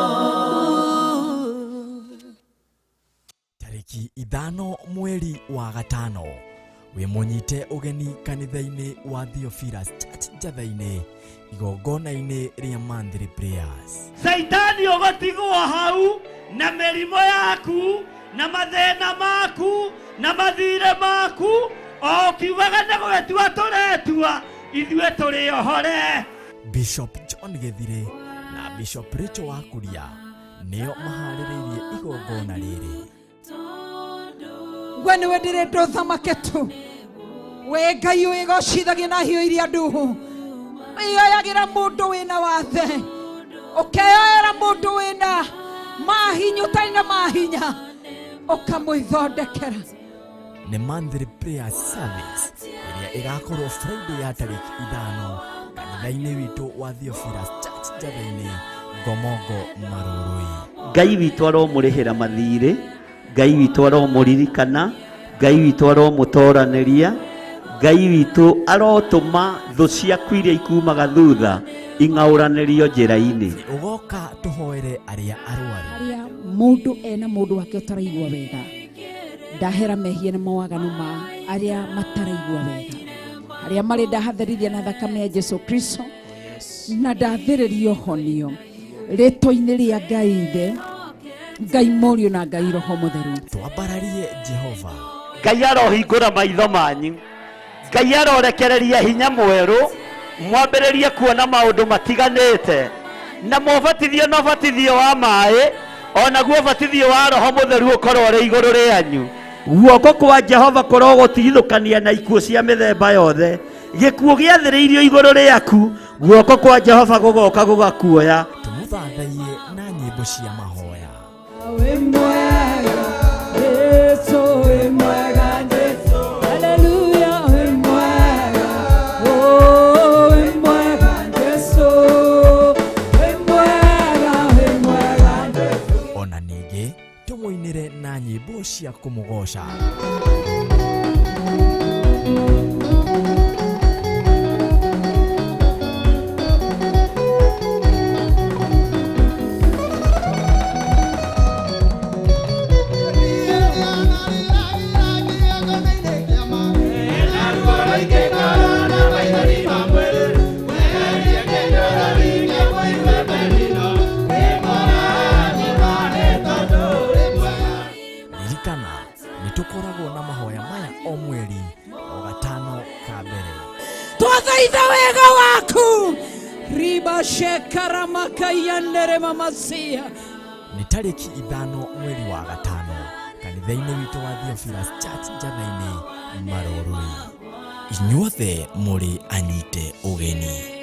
tarĩki 5 mweri wa gatano wĩmũnyite ũgeni kanitha-inĩ wa Theophilus Church Njatha-inĩ igongona-inĩ rĩa Monthly Prayers. Saitani ũgũtigwo hau na mĩrimũ yaku na mathĩna maku na mathirĩ maku o ũkiugaga nĩ gũgĩtua tũretua ithuĩ tũrĩ ohore. Bishop John Githire na Bishop Rachel Wakuria nĩo maharĩrĩirie igongona rĩrĩ. we nĩwe ndĩrĩndwo thamake tu we Ngai wĩgocithagia na hiũ iria nduhu wĩoyagĩra mũndũ wĩna wathe ũkeoera mũndũ wĩna mahinya ũtarĩ na mahinya ũkamwĩthondekera. Nĩ Monthly Prayers Service ĩrĩa ĩgakorwo Friday ya tarĩki 5 kanitha-inĩ witũ wa Theophilus Church Njatha-inĩ Ngomongo Marũrũi. Ngai witũ aromũrĩhĩra mathirĩ Ngai witũ aromũririkana Ngai witũ aromũtoranĩria Ngai witũ arotũma thũ ciaku iria ikumaga thutha ing'aũranĩrio njĩra-inĩ. Ũgoka tũhoere arĩa arwaru Harĩa mũndũ ena mũndũ wake ũtaraigua wega ndahera mehia na mawaganu ma arĩa mataraigua wega arĩa marĩ ndahatherithia na thakame ya Jesu Kristo na ndathĩrĩrio honio rĩtwa-inĩ rĩa Ngai Ithe Ngai Mũriũ na Ngai Roho Mũtheru. twambararie Jehova. Ngai arohingũra maitho manyu Ngai arorekereria hinya mwerũ mwambĩrĩrie kuona maũndũ matiganĩte na mũbatithio na ũbatithio wa maĩ onaguo ũbatithio wa Roho Mũtheru ũkorwo ũrĩ igũrũ rĩanyu. Guoko kwa Jehova kũrogũtigithũkania na ikuũ cia mĩthemba yothe gĩkuũ gĩathĩrĩirio igũrũ rĩaku guoko kwa Jehova gũgoka gũgakuoya. Tũmũthathaiye na nyĩmbo cia mahoya. Ona ningĩ tũmũinĩre na nyĩmbo cia kũmũgoca. mashekara makayandere mamasia. Nĩ tarĩki 5 mweri wa gatano kanitha-inĩ witũ wa Theophilus Church Njatha-inĩ Maroroi. Inyuothe mũrĩ anyite ũgeni.